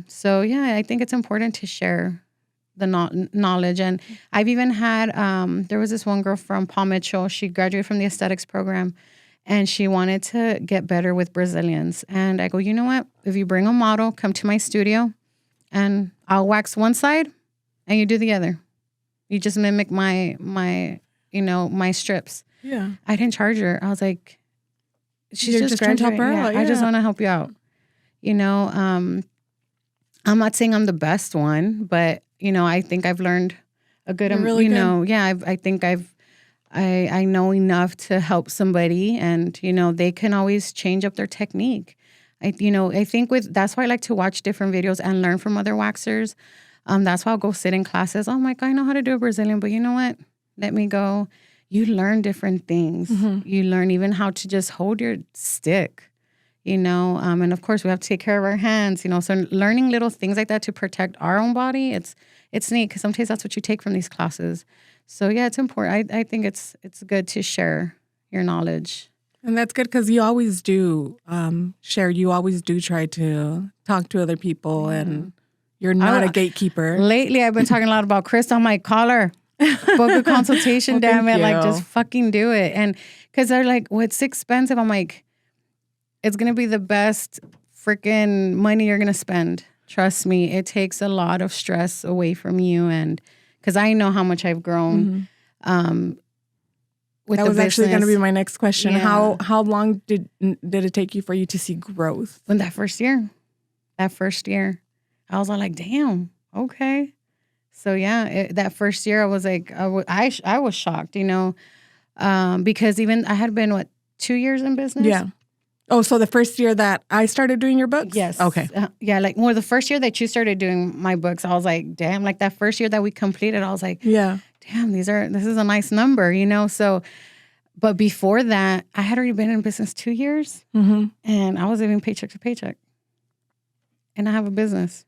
[SPEAKER 1] So yeah, I think it's important to share the knowledge. And I've even had, there was this one girl from Paul Mitchell. She graduated from the aesthetics program and she wanted to get better with Brazilians. And I go, you know what? If you bring a model, come to my studio and I'll wax one side and you do the other. You just mimic my strips.
[SPEAKER 2] Yeah.
[SPEAKER 1] I didn't charge her. I was like, she's
[SPEAKER 2] You're just trying to help her out.
[SPEAKER 1] I just want to help you out. You know, I'm not saying I'm the best one, but you know, I think I've learned a good,
[SPEAKER 2] really good.
[SPEAKER 1] I think I know enough to help somebody, and you know, they can always change up their technique. I think that's why I like to watch different videos and learn from other waxers. That's why I'll go sit in classes. Oh my God, I know how to do a Brazilian, but you know what? Let me go. You learn different things. You learn even how to just hold your stick, you know? And of course we have to take care of our hands, you know? So learning little things like that to protect our own body, it's neat because sometimes that's what you take from these classes. So yeah, it's important. I think it's good to share your knowledge.
[SPEAKER 2] And that's good because you always do share. You always do try to talk to other people and you're not a gatekeeper.
[SPEAKER 1] Lately, I've been talking a lot about Chris. I'm like, call her. Book a consultation, damn it. Like, just fucking do it. And because they're like, well, it's expensive. I'm like, it's going to be the best freaking money you're going to spend. Trust me. It takes a lot of stress away from you. And because I know how much I've grown with
[SPEAKER 2] that
[SPEAKER 1] the
[SPEAKER 2] was actually going to be my next question.
[SPEAKER 1] Yeah.
[SPEAKER 2] How long did it take you for you to see growth?
[SPEAKER 1] When that first year, I was all like, damn, okay. So yeah, that first year I was like, I was shocked, you know, because even I had been 2 years in business.
[SPEAKER 2] Yeah. Oh, so the first year that I started doing your books?
[SPEAKER 1] Yes.
[SPEAKER 2] Okay.
[SPEAKER 1] The first year that you started doing my books, I was like, damn, like that first year that we completed, I was like, damn, this is a nice number, you know? So, but before that, I had already been in business 2 years and I was living paycheck to paycheck and I have a business.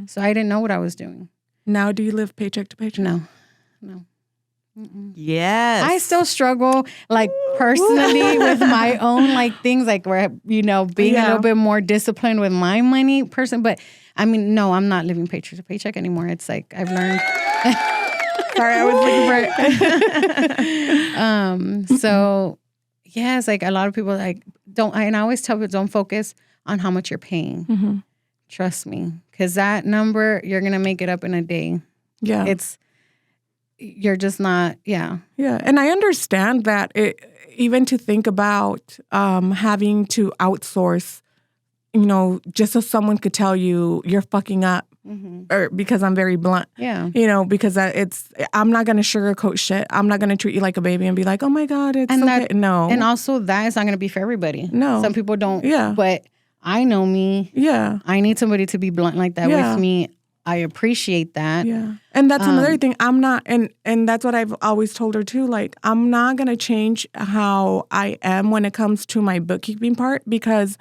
[SPEAKER 1] So I didn't know what I was doing.
[SPEAKER 2] Now, do you live paycheck to paycheck?
[SPEAKER 1] No.
[SPEAKER 3] Yes.
[SPEAKER 1] I still struggle, like, personally with my own, like, things, like, where, you know, being a little bit more disciplined with my money person. But, I mean, no, I'm not living paycheck to paycheck anymore. It's like, I've learned. Sorry, I was looking for it. So, yeah, it's like a lot of people, like, and I always tell people, don't focus on how much you're paying. Trust me. Because that number, you're going to make it up in a day.
[SPEAKER 2] Yeah.
[SPEAKER 1] You're just not, Yeah,
[SPEAKER 2] and I understand that even to think about having to outsource, you know, just so someone could tell you you're fucking up, or because I'm very blunt.
[SPEAKER 1] Yeah.
[SPEAKER 2] You know, because I'm not going to sugarcoat shit. I'm not going to treat you like a baby and be like, oh my God, it's okay. No.
[SPEAKER 1] And also that is not going to be for everybody.
[SPEAKER 2] No.
[SPEAKER 1] Some people don't.
[SPEAKER 2] Yeah.
[SPEAKER 1] But I know me.
[SPEAKER 2] Yeah.
[SPEAKER 1] I need somebody to be blunt like that with me. I appreciate that.
[SPEAKER 2] Yeah. And that's another thing. I'm not, and that's what I've always told her too. Like, I'm not going to change how I am when it comes to my bookkeeping part, because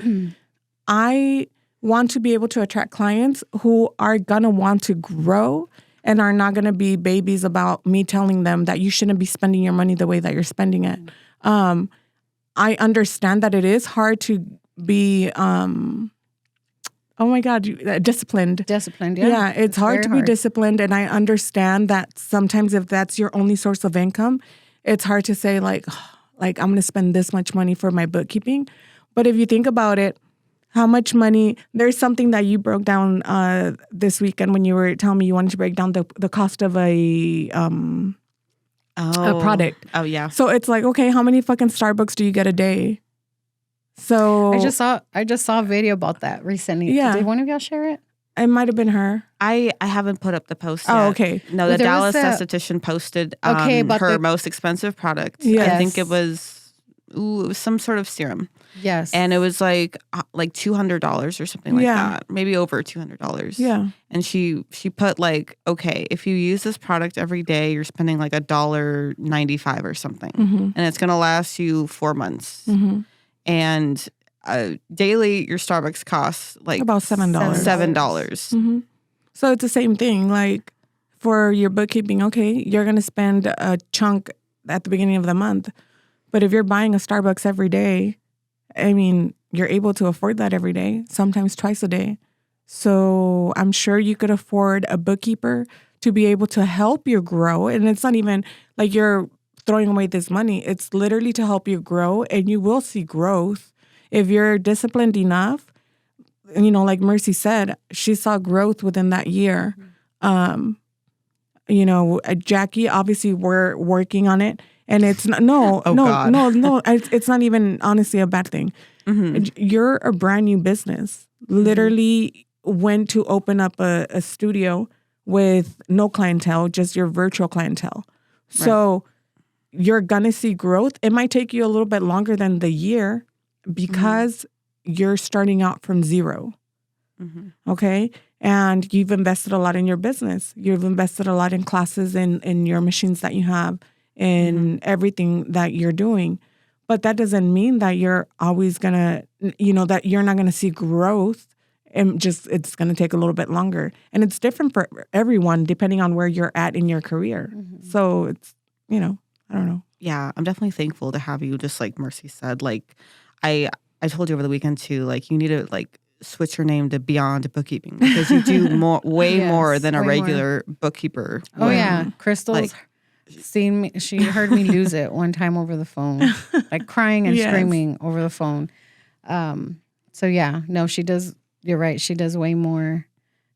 [SPEAKER 2] I want to be able to attract clients who are going to want to grow and are not going to be babies about me telling them that you shouldn't be spending your money the way that you're spending it. I understand that it is hard to be, oh my God, disciplined.
[SPEAKER 1] Disciplined, yeah.
[SPEAKER 2] Yeah, it's hard to be disciplined. And I understand that sometimes if that's your only source of income, it's hard to say like I'm going to spend this much money for my bookkeeping. But if you think about it, How much money? There's something that you broke down this weekend when you were telling me you wanted to break down the cost of a product.
[SPEAKER 3] Oh yeah.
[SPEAKER 2] So it's like, okay, how many fucking Starbucks do you get a day? So
[SPEAKER 1] I just saw a video about that recently.
[SPEAKER 2] Yeah.
[SPEAKER 1] Did one of y'all share it?
[SPEAKER 2] it might have been her.
[SPEAKER 3] I haven't put up the post yet.
[SPEAKER 2] Oh, okay.
[SPEAKER 3] No,
[SPEAKER 1] Well,
[SPEAKER 3] the
[SPEAKER 1] there was
[SPEAKER 3] Dallas
[SPEAKER 1] a-
[SPEAKER 3] esthetician posted
[SPEAKER 1] Okay, about
[SPEAKER 3] her
[SPEAKER 1] the-
[SPEAKER 3] most expensive product.
[SPEAKER 2] Yes.
[SPEAKER 3] I think it was some sort of serum.
[SPEAKER 1] Yes.
[SPEAKER 3] And it was like $200 or something like
[SPEAKER 2] Yeah.
[SPEAKER 3] that. Maybe over $200.
[SPEAKER 2] Yeah.
[SPEAKER 3] And she put like, okay, if you use this product every day, you're spending like $1.95 or something.
[SPEAKER 2] Mm-hmm.
[SPEAKER 3] And it's gonna last you 4 months.
[SPEAKER 2] Mm-hmm.
[SPEAKER 3] And daily your Starbucks costs like
[SPEAKER 2] About $7.
[SPEAKER 1] $7.
[SPEAKER 2] Mm-hmm. So it's the same thing. Like for your bookkeeping, okay, you're going to spend a chunk at the beginning of the month. But if you're buying a Starbucks every day, I mean, you're able to afford that every day, sometimes twice a day. So I'm sure you could afford a bookkeeper to be able to help you grow. And it's not even like you're throwing away this money. It's literally to help you grow, and you will see growth. If you're disciplined enough, you know, like Mercy said, she saw growth within that year. You know, Jackie, obviously we're working on it. And it's not,
[SPEAKER 3] Oh, God.
[SPEAKER 2] no. It's not even honestly a bad thing.
[SPEAKER 3] Mhm.
[SPEAKER 2] You're a brand new business. Literally went to open up a studio with no clientele, just your virtual clientele. So you're going to see growth. It might take you a little bit longer than the year because you're starting out from zero.
[SPEAKER 3] Mhm.
[SPEAKER 2] Okay. And you've invested a lot in your business. You've invested a lot in classes and in your machines that you have, in everything that you're doing. But that doesn't mean that you're always going to, you know, that you're not going to see growth, and just it's going to take a little bit longer. And it's different for everyone depending on where you're at in your career. So it's, you know, I don't know.
[SPEAKER 3] Yeah, I'm definitely thankful to have you, just like Mercy said. Like I told you over the weekend too, like you need to like switch your name to Beyond Bookkeeping because you do way
[SPEAKER 1] Yes,
[SPEAKER 3] more than a
[SPEAKER 1] way more.
[SPEAKER 3] regular bookkeeper.
[SPEAKER 1] Oh
[SPEAKER 3] would.
[SPEAKER 1] yeah, Crystal's
[SPEAKER 3] Like-
[SPEAKER 1] seen me. She heard me lose it one time over the phone, like crying and
[SPEAKER 2] Yes.
[SPEAKER 1] screaming over the phone. So yeah, no, she does. You're right. She does way more,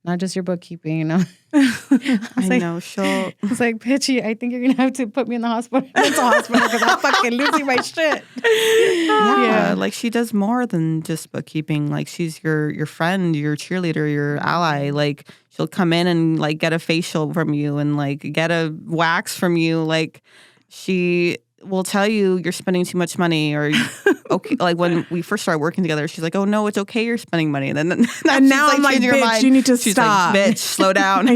[SPEAKER 1] not just your bookkeeping. You know,
[SPEAKER 3] I
[SPEAKER 1] like-
[SPEAKER 3] know she'll.
[SPEAKER 1] it's like, Pitchy, I think you're gonna have to put me in the hospital. It's a hospital because I'm fucking losing my shit.
[SPEAKER 3] Yeah, like she does more than just bookkeeping. Like she's your friend, your cheerleader, your ally. Like she'll come in and like get a facial from you and like get a wax from you. Like she will tell you you're spending too much money or okay. Like when we first started working together, she's like, "Oh no, it's okay, you're spending money." And then
[SPEAKER 2] And now I'm like,
[SPEAKER 3] changing her
[SPEAKER 2] bitch,
[SPEAKER 3] mind.
[SPEAKER 2] you need to
[SPEAKER 3] she's
[SPEAKER 2] stop.
[SPEAKER 3] Like, bitch, slow down.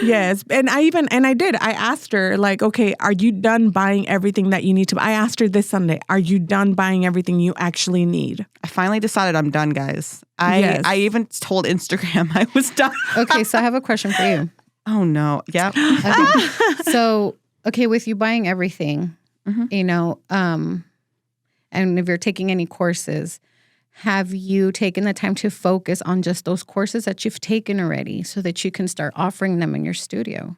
[SPEAKER 2] Yes. And I did. I asked her, like, okay, are you done buying everything that you need to? I asked her this Sunday, are you done buying everything you actually need?
[SPEAKER 3] I finally decided I'm done, guys.
[SPEAKER 2] Yes.
[SPEAKER 3] I even told Instagram I was done.
[SPEAKER 1] Okay, so I have a question for you.
[SPEAKER 3] Oh no. Yep.
[SPEAKER 1] Okay. So, okay, with you buying everything, you know, and if you're taking any courses, have you taken the time to focus on just those courses that you've taken already so that you can start offering them in your studio?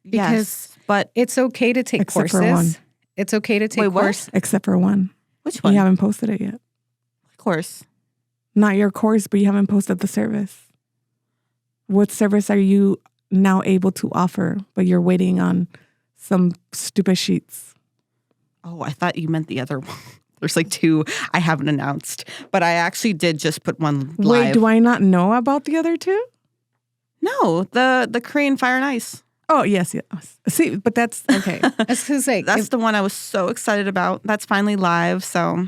[SPEAKER 3] Yes, but
[SPEAKER 1] It's okay to take
[SPEAKER 2] Except for
[SPEAKER 1] courses.
[SPEAKER 2] one.
[SPEAKER 1] It's okay to take
[SPEAKER 3] Wait, what?
[SPEAKER 1] courses.
[SPEAKER 2] Except for one.
[SPEAKER 3] which one?
[SPEAKER 2] You haven't posted it yet.
[SPEAKER 3] Of course.
[SPEAKER 2] Not your course, but you haven't posted the service. What service are you now able to offer, but you're waiting on some stupid sheets?
[SPEAKER 3] Oh, I thought you meant the other one. There's like two I haven't announced, but I actually did just put one live.
[SPEAKER 2] Wait, do I not know about the other two?
[SPEAKER 3] No, the Korean Fire and Ice.
[SPEAKER 2] Oh, yes. See, but that's okay.
[SPEAKER 1] That's because like
[SPEAKER 3] That's the one I was so excited about. That's finally live. So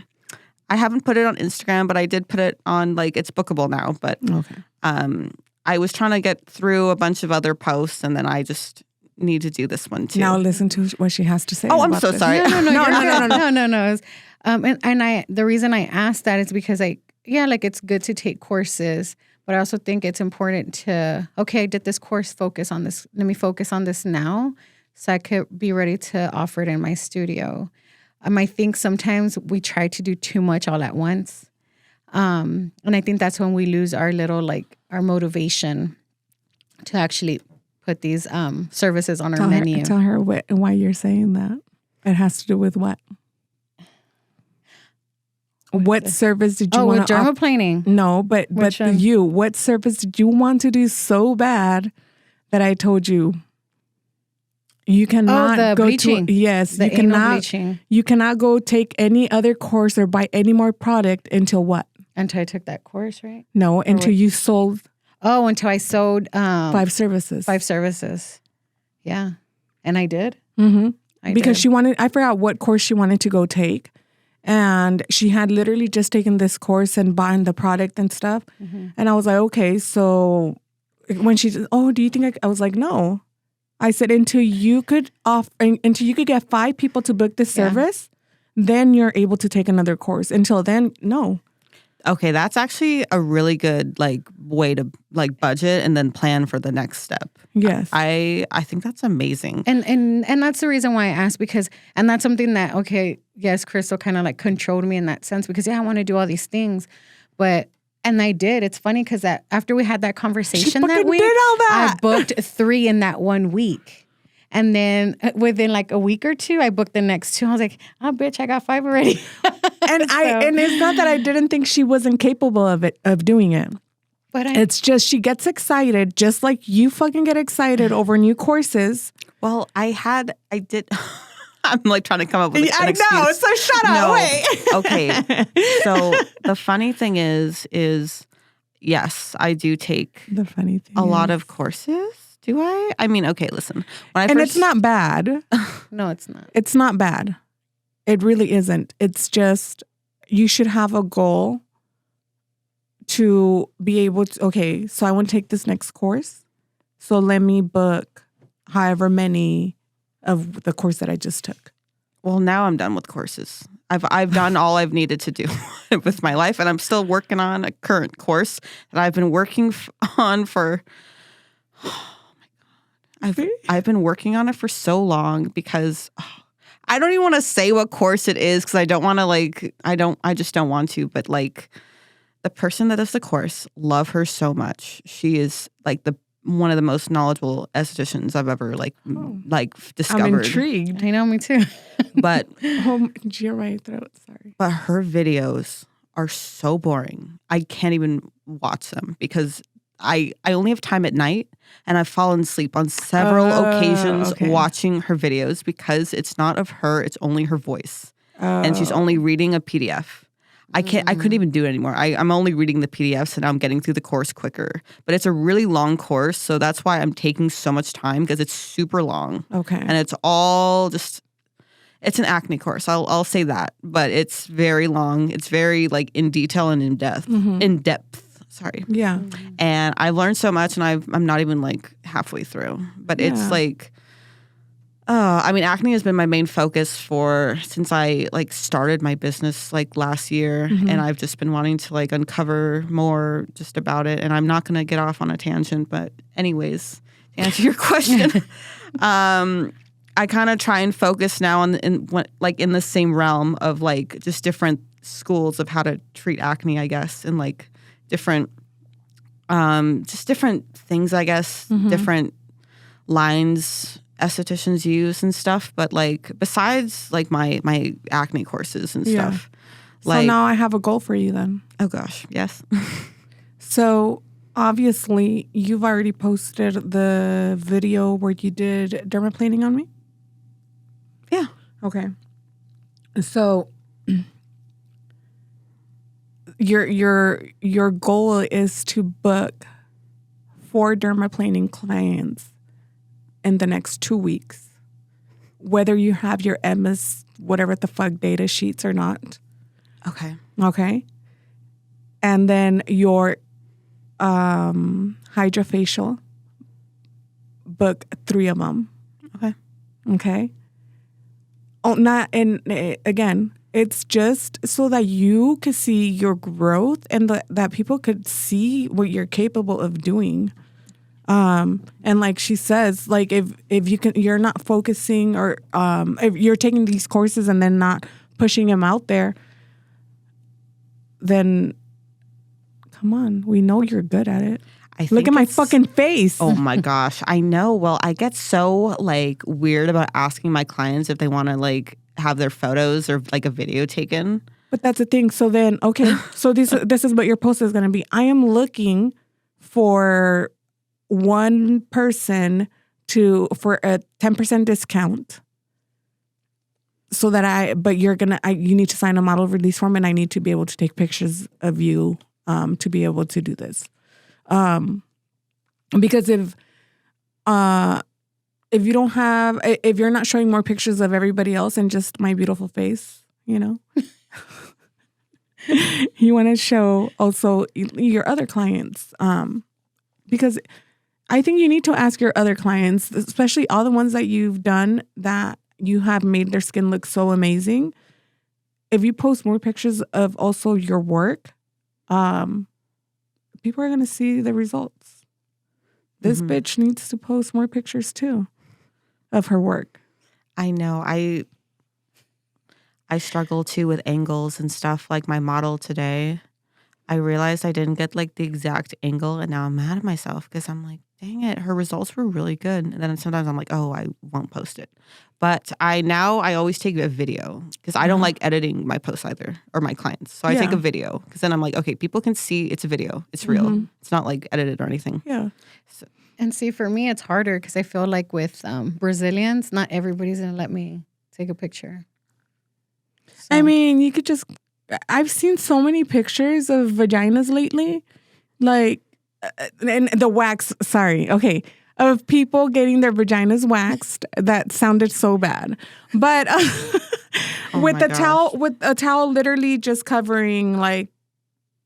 [SPEAKER 3] I haven't put it on Instagram, but I did put it on, like, it's bookable now. But
[SPEAKER 2] Okay.
[SPEAKER 3] I was trying to get through a bunch of other posts, and then I just need to do this one too.
[SPEAKER 2] Now listen to what she has to say.
[SPEAKER 3] Oh, I'm
[SPEAKER 2] about
[SPEAKER 3] so
[SPEAKER 2] this.
[SPEAKER 3] sorry.
[SPEAKER 1] No,
[SPEAKER 2] No,
[SPEAKER 1] you're
[SPEAKER 2] no,
[SPEAKER 1] good.
[SPEAKER 2] no, no.
[SPEAKER 1] no. It was, and I the reason I asked that is because like it's good to take courses, but I also think it's important to I did this course, focus on this. Let me focus on this now, so I could be ready to offer it in my studio. I think sometimes we try to do too much all at once, and I think that's when we lose our our motivation to actually put these services on our menu.
[SPEAKER 2] Tell her why you're saying that. It has to do with what? What service did you
[SPEAKER 1] with
[SPEAKER 2] want to offer?
[SPEAKER 1] dermaplaning.
[SPEAKER 2] No, but
[SPEAKER 1] Which one?
[SPEAKER 2] you, what service did you want to do so bad that I told you you cannot
[SPEAKER 1] the
[SPEAKER 2] go
[SPEAKER 1] bleaching.
[SPEAKER 2] to? Yes,
[SPEAKER 1] The
[SPEAKER 2] you
[SPEAKER 1] anal
[SPEAKER 2] cannot.
[SPEAKER 1] bleaching.
[SPEAKER 2] You cannot go take any other course or buy any more product until what?
[SPEAKER 1] Until I took that course, right?
[SPEAKER 2] No, until you sold
[SPEAKER 1] Oh, until I sold
[SPEAKER 2] 5 services.
[SPEAKER 1] 5 services. Yeah. And I did.
[SPEAKER 2] Mm-hmm.
[SPEAKER 1] I
[SPEAKER 2] Because
[SPEAKER 1] did.
[SPEAKER 2] she wanted, I forgot what course she wanted to go take. And she had literally just taken this course and buying the product and stuff.
[SPEAKER 1] Mm-hmm.
[SPEAKER 2] And I was like, okay, so when she said, oh, do you think I was like, no. I said, until you could get 5 people to book this
[SPEAKER 1] Yeah.
[SPEAKER 2] service, then you're able to take another course. Until then, no.
[SPEAKER 3] Okay, that's actually a really good like way to like budget and then plan for the next step.
[SPEAKER 2] Yes.
[SPEAKER 3] I think that's amazing.
[SPEAKER 1] And that's the reason why I asked, because and that's something that, okay, yes, Crystal kind of like controlled me in that sense, because I want to do all these things, and I did. It's funny because that after we had that conversation that
[SPEAKER 2] fucking
[SPEAKER 1] week,
[SPEAKER 2] did all that.
[SPEAKER 1] I booked 3 in that 1 week. And then within like a week or 2, I booked the next 2. I was like, oh, bitch, I got 5 already.
[SPEAKER 2] and and it's not that I didn't think she wasn't capable of doing it.
[SPEAKER 1] But
[SPEAKER 2] It's just she gets excited, just like you fucking get excited over new courses.
[SPEAKER 3] Well, I did. I'm like trying to come up with an excuse.
[SPEAKER 2] So shut up.
[SPEAKER 3] No.
[SPEAKER 2] Wait.
[SPEAKER 3] Okay. So the funny thing is yes, I do take
[SPEAKER 2] The funny thing
[SPEAKER 3] a lot
[SPEAKER 2] is-
[SPEAKER 3] of courses. Do I? I mean, okay, listen. When I
[SPEAKER 2] and
[SPEAKER 3] first,
[SPEAKER 2] it's not bad.
[SPEAKER 1] no, it's not.
[SPEAKER 2] It's not bad. It really isn't. It's just you should have a goal to be able to, okay, so I want to take this next course. So let me book however many of the course that I just took.
[SPEAKER 3] Well, now I'm done with courses. I've done all I've needed to do with my life, and I'm still working on a current course that I've been working on for. I've been working on it for so long because I don't even want to say what course it is because I don't want to I just don't want to. But like the person that does the course, love her so much. She is like one of the most knowledgeable estheticians I've ever discovered.
[SPEAKER 2] I'm intrigued.
[SPEAKER 1] I know, me too.
[SPEAKER 3] But
[SPEAKER 2] Oh, you're my throat. Sorry.
[SPEAKER 3] But her videos are so boring. I can't even watch them because I only have time at night, and I've fallen asleep on several occasions
[SPEAKER 2] okay.
[SPEAKER 3] watching her videos because it's not of her, it's only her voice. And she's only reading a PDF. I couldn't even do it anymore. I'm only reading the PDFs and I'm getting through the course quicker. But it's a really long course, so that's why I'm taking so much time because it's super long.
[SPEAKER 2] Okay.
[SPEAKER 3] And it's all just it's an acne course. I'll say that. But it's very long. It's very like in detail and in depth. In depth. Sorry.
[SPEAKER 2] Yeah.
[SPEAKER 3] And I learned so much, and I'm not even like halfway through. But it's like, I mean, acne has been my main focus since I like started my business like last year, and I've just been wanting to like uncover more just about it. And I'm not going to get off on a tangent, but anyways, to answer your question, I kind of try and focus now in the same realm of like just different schools of how to treat acne, I guess, and like different just different things, I guess, different lines estheticians use and stuff. But like besides like my acne courses and stuff,
[SPEAKER 2] So now I have a goal for you then.
[SPEAKER 3] Oh gosh, yes.
[SPEAKER 2] So obviously you've already posted the video where you did dermaplaning on me.
[SPEAKER 3] Yeah.
[SPEAKER 2] Okay. So your goal is to book 4 dermaplaning clients in the next 2 weeks, whether you have your MS whatever the fuck data sheets or not.
[SPEAKER 3] Okay.
[SPEAKER 2] Okay. And then your hydrofacial, book 3 of them.
[SPEAKER 3] Okay.
[SPEAKER 2] Okay. Oh, again, it's just so that you could see your growth and that people could see what you're capable of doing. And like she says, like if you're not focusing or if you're taking these courses and then not pushing them out there, then come on, we know you're good at it. Look at my fucking face.
[SPEAKER 3] Oh my gosh, I know. Well, I get so like weird about asking my clients if they want to like have their photos or like a video taken.
[SPEAKER 2] But that's the thing. So then, okay, so this is what your post is going to be. I am looking for one person for a 10% discount. So that you need to sign a model release form, and I need to be able to take pictures of you to be able to do this. Because if you're not showing more pictures of everybody else and just my beautiful face, you know, you want to show also your other clients. Because I think you need to ask your other clients, especially all the ones that you've done that you have made their skin look so amazing. If you post more pictures of also your work, people are going to see the results. This bitch needs to post more pictures too of her work.
[SPEAKER 3] I know. I struggle too with angles and stuff. Like my model today, I realized I didn't get like the exact angle, and now I'm mad at myself because I'm like, dang it, her results were really good. And then sometimes I'm like, oh, I won't post it. But I always take a video because I don't like editing my posts either, or my clients. So I take a video because then I'm like, okay, people can see it's a video. It's real. It's not like edited or anything.
[SPEAKER 2] Yeah.
[SPEAKER 3] So,
[SPEAKER 1] And see, for me, it's harder because I feel like with Brazilians, not everybody's going to let me take a picture. So.
[SPEAKER 2] I mean, you could just... I've seen so many pictures of vaginas lately. Like, and the wax... Sorry. Okay. Of people getting their vaginas waxed. That sounded so bad. But with a towel literally just covering like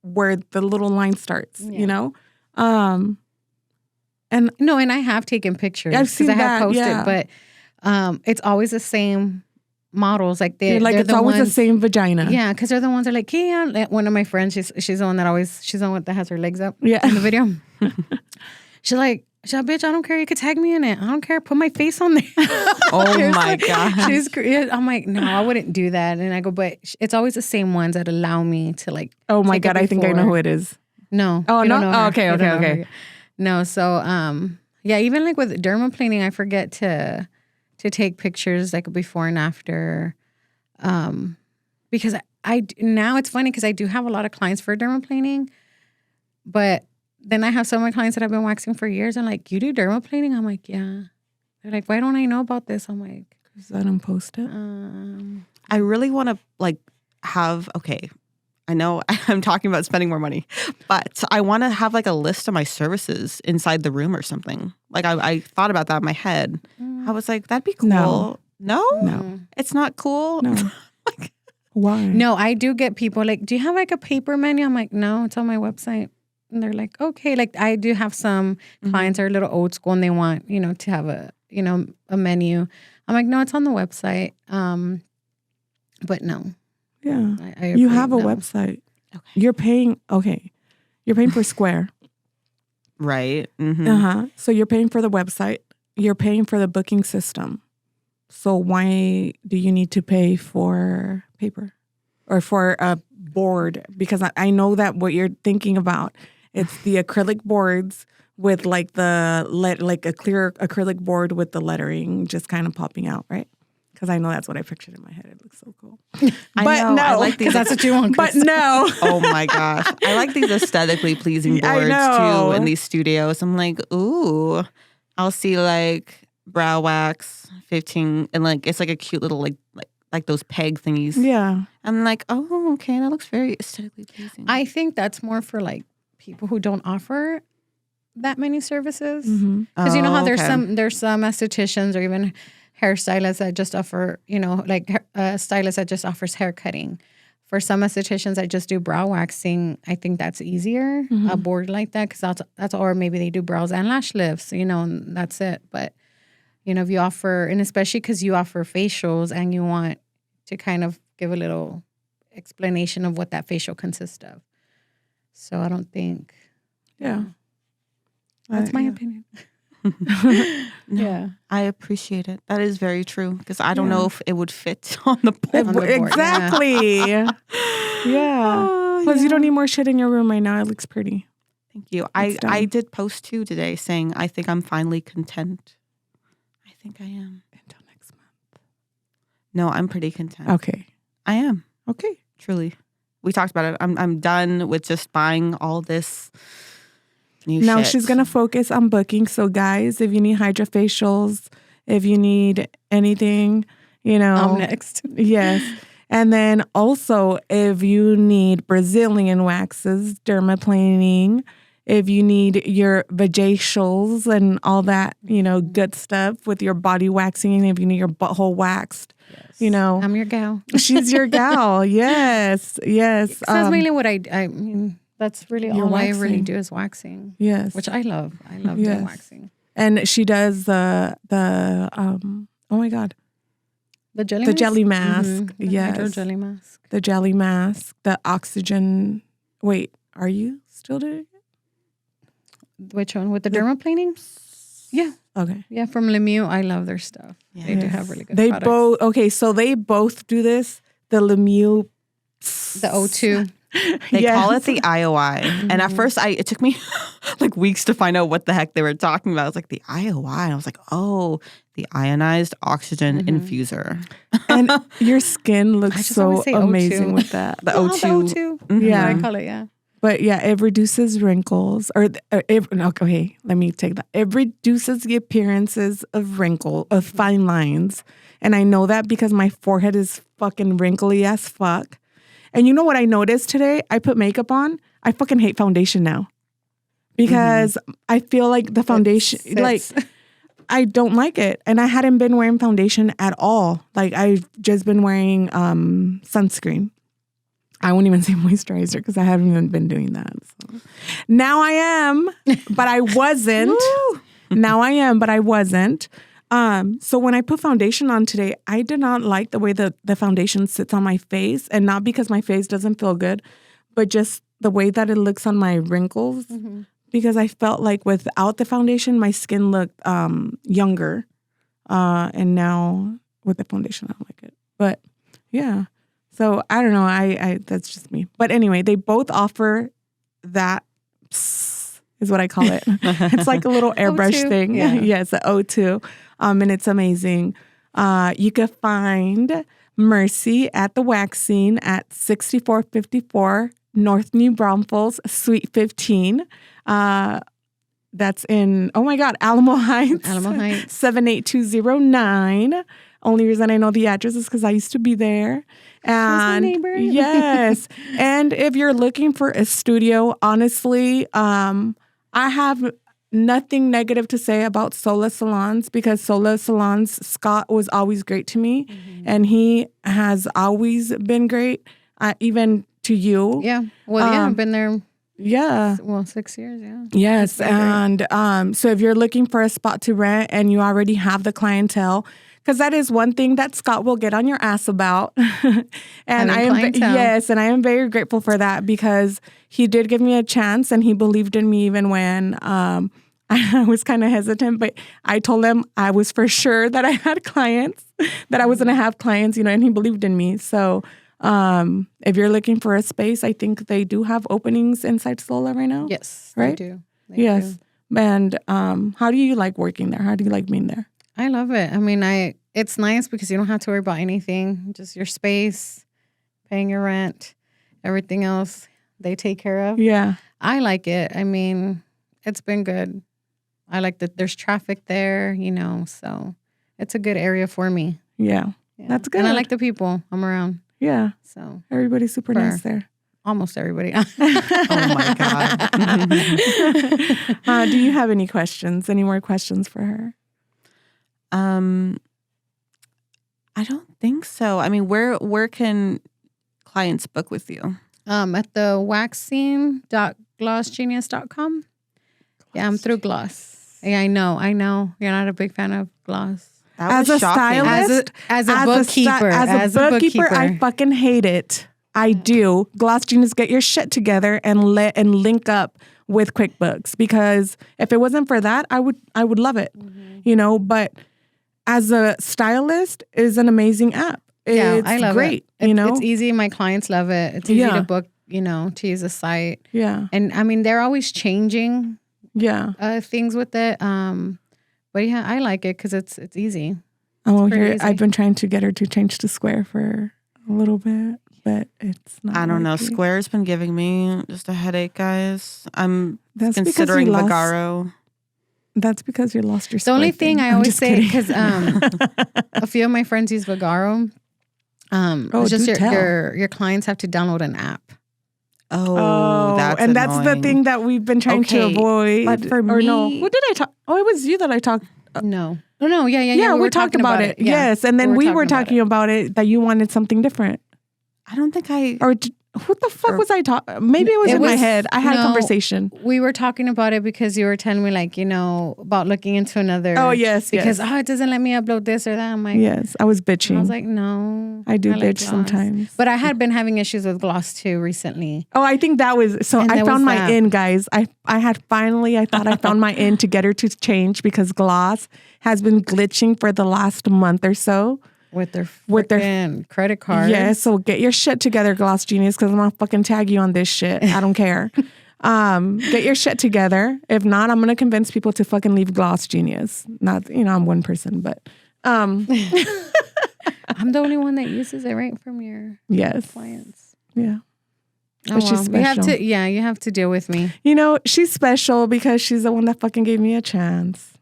[SPEAKER 2] where the little line starts, you know? And
[SPEAKER 1] I have taken pictures because I have posted, but it's always the same models. Like they're
[SPEAKER 2] it's always the same vagina.
[SPEAKER 1] Yeah, because they're the ones that are like, yeah. One of my friends, she's the one that has her legs up in the video. She's like, bitch, I don't care. You could tag me in it. I don't care. Put my face on there.
[SPEAKER 3] Oh my God.
[SPEAKER 1] I'm like, no, I wouldn't do that. And I go, but it's always the same ones that allow me to like.
[SPEAKER 2] Oh my God, I think I know who it is.
[SPEAKER 1] No.
[SPEAKER 2] Oh, no? Oh, okay.
[SPEAKER 1] No, so even like with dermaplaning, I forget to take pictures like before and after, because I now it's funny because I do have a lot of clients for dermaplaning, but then I have some of my clients that I've been waxing for years and like, you do dermaplaning? I'm like, yeah. They're like, why don't I know about this? I'm like,
[SPEAKER 2] because I don't post it.
[SPEAKER 3] I really want to like have, okay, I know I'm talking about spending more money, but I want to have like a list of my services inside the room or something. Like I thought about that in my head. I was like, that'd be cool. No? It's not cool?
[SPEAKER 2] No.
[SPEAKER 3] Like,
[SPEAKER 2] why?
[SPEAKER 1] No, I do get people like, do you have like a paper menu? I'm like, no, it's on my website. And they're like, okay. Like I do have some clients that are a little old school and they want, to have a menu. I'm like, no, it's on the website. But no.
[SPEAKER 2] Yeah.
[SPEAKER 1] I agree,
[SPEAKER 2] you have a website.
[SPEAKER 3] Okay.
[SPEAKER 2] You're paying for Square.
[SPEAKER 3] Right. Mm-hmm.
[SPEAKER 2] So you're paying for the website. You're paying for the booking system. So why do you need to pay for paper or for a board? Because I know that what you're thinking about, it's the acrylic boards with like like a clear acrylic board with the lettering just kind of popping out, right? Because I know that's what I pictured in my head. It looks so cool.
[SPEAKER 3] I like these.
[SPEAKER 1] That's what you want.
[SPEAKER 2] But no.
[SPEAKER 3] Oh my gosh. I like these aesthetically pleasing boards too in these studios. I'm like, ooh, I'll see like brow wax 15 and like it's like a cute little like those peg thingies.
[SPEAKER 2] Yeah.
[SPEAKER 3] I'm like, oh, okay, that looks very aesthetically pleasing.
[SPEAKER 1] I think that's more for like people who don't offer that many services. Because you know how there's some estheticians or even hairstylists that just offer, like a stylist that just offers hair cutting. For some estheticians that just do brow waxing, I think that's easier, a board like that, because that's or maybe they do brows and lash lifts, and that's it. But, if you offer, and especially because you offer facials and you want to kind of give a little explanation of what that facial consists of. So I don't think.
[SPEAKER 2] Yeah.
[SPEAKER 1] That's my opinion.
[SPEAKER 3] No, I appreciate it. That is very true because I don't know if it would fit on the board.
[SPEAKER 2] Exactly. Yeah.
[SPEAKER 3] Oh,
[SPEAKER 2] Plus, you don't need more shit in your room right now. It looks pretty.
[SPEAKER 3] Thank you. I did post too today saying I think I'm finally content. I think I am.
[SPEAKER 2] Until next month.
[SPEAKER 3] No, I'm pretty content.
[SPEAKER 2] Okay.
[SPEAKER 3] I am.
[SPEAKER 2] Okay.
[SPEAKER 3] Truly. We talked about it. I'm done with just buying all this new
[SPEAKER 2] Now
[SPEAKER 3] shit.
[SPEAKER 2] she's going to focus on booking. So guys, if you need hydrofacials, if you need anything, you know.
[SPEAKER 1] I'm next.
[SPEAKER 2] Yes. And then also if you need Brazilian waxes, dermaplaning, if you need your vajacials and all that, you know, good stuff with your body waxing, if you need your butthole waxed, you know.
[SPEAKER 1] I'm your gal.
[SPEAKER 2] She's your gal. Yes. Yes.
[SPEAKER 1] That's mainly what I mean, that's really
[SPEAKER 2] You're
[SPEAKER 1] all I really
[SPEAKER 2] waxing.
[SPEAKER 1] do is waxing,
[SPEAKER 2] Yes.
[SPEAKER 1] which I love. I love
[SPEAKER 2] Yes.
[SPEAKER 1] doing waxing.
[SPEAKER 2] And she does the oh my God,
[SPEAKER 1] The jelly
[SPEAKER 2] the
[SPEAKER 1] mask?
[SPEAKER 2] jelly mask.
[SPEAKER 1] Mhm. The
[SPEAKER 2] Yes.
[SPEAKER 1] hydro jelly mask.
[SPEAKER 2] The jelly mask, the oxygen. Wait, are you still doing it?
[SPEAKER 1] Which one? With the dermaplaning? Yeah.
[SPEAKER 2] Okay.
[SPEAKER 1] Yeah, from Lemieux. I love their stuff. They do
[SPEAKER 2] Yes.
[SPEAKER 1] have really good
[SPEAKER 2] They
[SPEAKER 1] products.
[SPEAKER 2] both, okay, so they both do this. The Lemieux.
[SPEAKER 1] The O2.
[SPEAKER 3] They call it
[SPEAKER 2] Yes.
[SPEAKER 3] the IOI. And at first, it took me like weeks to find out what the heck they were talking about. I was like, the IOI. And I was like, oh, the ionized oxygen infuser.
[SPEAKER 2] And your skin looks
[SPEAKER 1] just
[SPEAKER 2] so
[SPEAKER 1] always say
[SPEAKER 2] amazing
[SPEAKER 1] O2.
[SPEAKER 2] with that.
[SPEAKER 3] The
[SPEAKER 1] Oh,
[SPEAKER 3] O2.
[SPEAKER 1] The O2.
[SPEAKER 3] Mhm.
[SPEAKER 2] Yeah.
[SPEAKER 1] I call it, yeah.
[SPEAKER 2] But yeah, it reduces wrinkles. Okay, let me take that. It reduces the appearances of fine lines. And I know that because my forehead is fucking wrinkly as fuck. And you know what I noticed today? I put makeup on. I fucking hate foundation now. Because I feel like the foundation, like, I don't like it. And I hadn't been wearing foundation at all. Like, I've just been wearing sunscreen. I won't even say moisturizer because I haven't even been doing that. So. Now I am, but I wasn't. Now I am, but I wasn't. So when I put foundation on today, I did not like the way the foundation sits on my face. And not because my face doesn't feel good, but just the way that it looks on my wrinkles.
[SPEAKER 1] Mm-hmm.
[SPEAKER 2] Because I felt like without the foundation, my skin looked younger. And now with the foundation, I don't like it. But yeah. So I don't know. I that's just me. But anyway, they both offer that is what I call it. It's like a little airbrush
[SPEAKER 1] O2,
[SPEAKER 2] thing.
[SPEAKER 1] yeah.
[SPEAKER 2] Yes, the O2. And it's amazing. You can find Mercy at the waxing at 6454 North New Braunfels, Suite 15. That's in, oh my God, Alamo Heights.
[SPEAKER 1] Alamo Heights.
[SPEAKER 2] 78209. Only reason I know the address is because I used to be there.
[SPEAKER 1] my
[SPEAKER 2] And
[SPEAKER 1] neighbor.
[SPEAKER 2] yes. And if you're looking for a studio, honestly, I have nothing negative to say about Sola Salons because Sola Salons, Scott was always great to me. And he has always been great, even to you.
[SPEAKER 1] Yeah. Well, yeah, I've been there,
[SPEAKER 2] Yeah.
[SPEAKER 1] 6 years, yeah.
[SPEAKER 2] Yes.
[SPEAKER 1] That's been
[SPEAKER 2] And so if you're looking for a spot to rent and you already have the clientele, because that is one thing that Scott will get on your ass about. And
[SPEAKER 1] Having clientele.
[SPEAKER 2] yes, and I am very grateful for that because he did give me a chance and he believed in me even when I was kind of hesitant. But I told him I was for sure that I had clients, that I was going to have clients, and he believed in me. So if you're looking for a space, I think they do have openings inside Sola right now.
[SPEAKER 1] Yes,
[SPEAKER 2] Right?
[SPEAKER 1] they do. They
[SPEAKER 2] Yes.
[SPEAKER 1] do.
[SPEAKER 2] And how do you like working there? How do you like being there?
[SPEAKER 1] I love it. I mean, it's nice because you don't have to worry about anything. Just your space, paying your rent, everything else they take care of.
[SPEAKER 2] Yeah.
[SPEAKER 1] I like it. I mean, it's been good. I like that there's traffic there, so it's a good area for me.
[SPEAKER 2] Yeah.
[SPEAKER 1] Yeah.
[SPEAKER 2] That's good.
[SPEAKER 1] And I like the people I'm around.
[SPEAKER 2] Yeah.
[SPEAKER 1] So
[SPEAKER 2] Everybody's super
[SPEAKER 1] For-
[SPEAKER 2] nice there.
[SPEAKER 1] almost everybody.
[SPEAKER 3] Oh my God.
[SPEAKER 2] Do you have any questions? Any more questions for her?
[SPEAKER 3] I don't think so. I mean, where can clients book with you?
[SPEAKER 1] At the waxing.glossgenius.com. Yeah, I'm through Gloss. Yeah, I know. You're not a big fan of Gloss.
[SPEAKER 3] That
[SPEAKER 2] As
[SPEAKER 3] was
[SPEAKER 2] a
[SPEAKER 3] shocking.
[SPEAKER 2] stylist?
[SPEAKER 1] As a bookkeeper.
[SPEAKER 2] As a bookkeeper, I fucking hate it. I do. Gloss Genius, get your shit together and link up with QuickBooks because if it wasn't for that, I would love it. But as a stylist, is an amazing app. It's
[SPEAKER 1] I love
[SPEAKER 2] great.
[SPEAKER 1] it. It's easy. My clients love it. It's easy
[SPEAKER 2] Yeah.
[SPEAKER 1] to book, to use a site.
[SPEAKER 2] Yeah.
[SPEAKER 1] And I mean, they're always changing
[SPEAKER 2] Yeah.
[SPEAKER 1] things with it. But yeah, I like it because it's easy.
[SPEAKER 2] Oh,
[SPEAKER 1] pretty
[SPEAKER 2] here
[SPEAKER 1] easy.
[SPEAKER 2] I've been trying to get her to change to Square for a little bit. but it's not.
[SPEAKER 3] I don't know.
[SPEAKER 2] working.
[SPEAKER 3] Square's been giving me just a headache, guys. I'm
[SPEAKER 2] That's because
[SPEAKER 3] considering
[SPEAKER 2] you lost-
[SPEAKER 3] Vigaro.
[SPEAKER 2] That's because you lost your.
[SPEAKER 1] The only
[SPEAKER 2] Square
[SPEAKER 1] thing I
[SPEAKER 2] I'm
[SPEAKER 1] always
[SPEAKER 2] just
[SPEAKER 1] say,
[SPEAKER 2] kidding.
[SPEAKER 1] because a few of my friends use Vigaro. It's just
[SPEAKER 2] do tell.
[SPEAKER 1] your clients have to download an app.
[SPEAKER 3] Oh, that's
[SPEAKER 2] and that's the
[SPEAKER 3] annoying.
[SPEAKER 2] thing that we've been trying to
[SPEAKER 3] Okay,
[SPEAKER 2] avoid.
[SPEAKER 3] but for
[SPEAKER 2] or no,
[SPEAKER 3] me-
[SPEAKER 2] who did I talk? Oh, it was you that I talked.
[SPEAKER 1] No, yeah.
[SPEAKER 2] Yeah, we
[SPEAKER 1] were
[SPEAKER 2] talked
[SPEAKER 1] talking
[SPEAKER 2] about it.
[SPEAKER 1] Yeah.
[SPEAKER 2] Yes, and then we were talking
[SPEAKER 1] about
[SPEAKER 2] about it that you wanted something different.
[SPEAKER 3] I don't think I.
[SPEAKER 2] Or what the fuck was I talking? Maybe it was in my head. I had a conversation.
[SPEAKER 1] it. We were talking about it because you were telling me, like, about looking into another.
[SPEAKER 2] Oh yes,
[SPEAKER 1] Because
[SPEAKER 2] yes.
[SPEAKER 1] it doesn't let me upload this or that. I'm like,
[SPEAKER 2] Yes, I was bitching.
[SPEAKER 1] I was like, no.
[SPEAKER 2] I do
[SPEAKER 1] like
[SPEAKER 2] bitch
[SPEAKER 1] Gloss.
[SPEAKER 2] sometimes.
[SPEAKER 1] But I had been having issues with Gloss too recently.
[SPEAKER 2] Oh, I think that was so.
[SPEAKER 1] And
[SPEAKER 2] I
[SPEAKER 1] there
[SPEAKER 2] found
[SPEAKER 1] was
[SPEAKER 2] my
[SPEAKER 1] that.
[SPEAKER 2] in, guys. I had finally. I thought I found my in to get her to change because Gloss has been glitching for the last month or so.
[SPEAKER 1] With their
[SPEAKER 2] frickin'
[SPEAKER 1] credit card.
[SPEAKER 2] Yeah, so get your shit together, Gloss Genius, because I'm gonna fucking tag you on this shit. I don't care. Get your shit together. If not, I'm gonna convince people to fucking leave Gloss Genius. Not, I'm one person, but
[SPEAKER 1] I'm the only one that uses it, right, from your
[SPEAKER 2] yes,
[SPEAKER 1] clients.
[SPEAKER 2] yeah.
[SPEAKER 1] Oh,
[SPEAKER 2] But she's
[SPEAKER 1] well. You have
[SPEAKER 2] special.
[SPEAKER 1] to, you have to deal with me.
[SPEAKER 2] She's special because she's the one that fucking gave me a chance.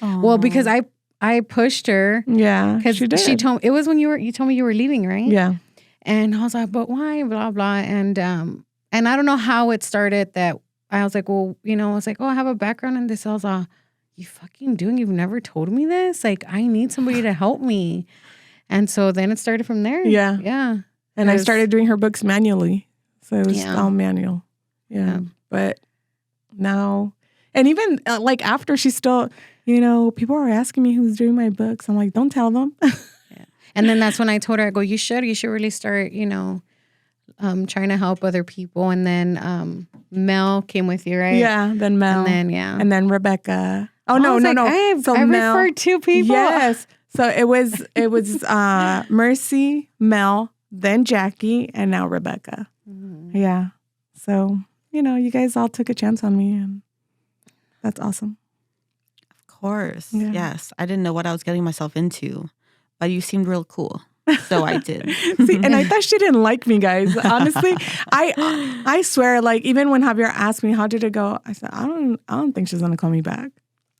[SPEAKER 1] Well, because I pushed her.
[SPEAKER 2] Yeah,
[SPEAKER 1] Because
[SPEAKER 2] she did.
[SPEAKER 1] she told it was when you told me you were leaving, right?
[SPEAKER 2] Yeah.
[SPEAKER 1] And I was like, but why? Blah blah. And I don't know how it started that I was like, well, I was like, oh, I have a background in this. I was like, you fucking doing? You've never told me this? Like, I need somebody to help me. And so then it started from there.
[SPEAKER 2] Yeah.
[SPEAKER 1] Yeah.
[SPEAKER 2] And I
[SPEAKER 1] 'Cause-
[SPEAKER 2] started doing her books manually. So it was
[SPEAKER 1] Yeah.
[SPEAKER 2] all manual. Yeah.
[SPEAKER 1] Yeah.
[SPEAKER 2] But now, and even like after she's still, people are asking me who's doing my books. I'm like, don't tell them.
[SPEAKER 1] And then that's when I told her, I go, you should really start, trying to help other people. And then Mel came with you, right?
[SPEAKER 2] Yeah. Then Mel.
[SPEAKER 1] And then, yeah.
[SPEAKER 2] And then Rebecca. Oh,
[SPEAKER 1] I
[SPEAKER 2] no,
[SPEAKER 1] was
[SPEAKER 2] no,
[SPEAKER 1] like,
[SPEAKER 2] no. So
[SPEAKER 1] I
[SPEAKER 2] Mel.
[SPEAKER 1] referred two people.
[SPEAKER 2] Yes. So it was Mercy, Mel, then Jackie, and now Rebecca.
[SPEAKER 1] Mm-hmm.
[SPEAKER 2] Yeah. So, you guys all took a chance on me, and that's awesome.
[SPEAKER 3] Of course.
[SPEAKER 2] Yeah.
[SPEAKER 3] Yes. I didn't know what I was getting myself into, but you seemed real cool. So I did.
[SPEAKER 2] See, and I thought she didn't like me, guys. Honestly, I swear, like even when Javier asked me how did it go, I said I don't think she's gonna call me back.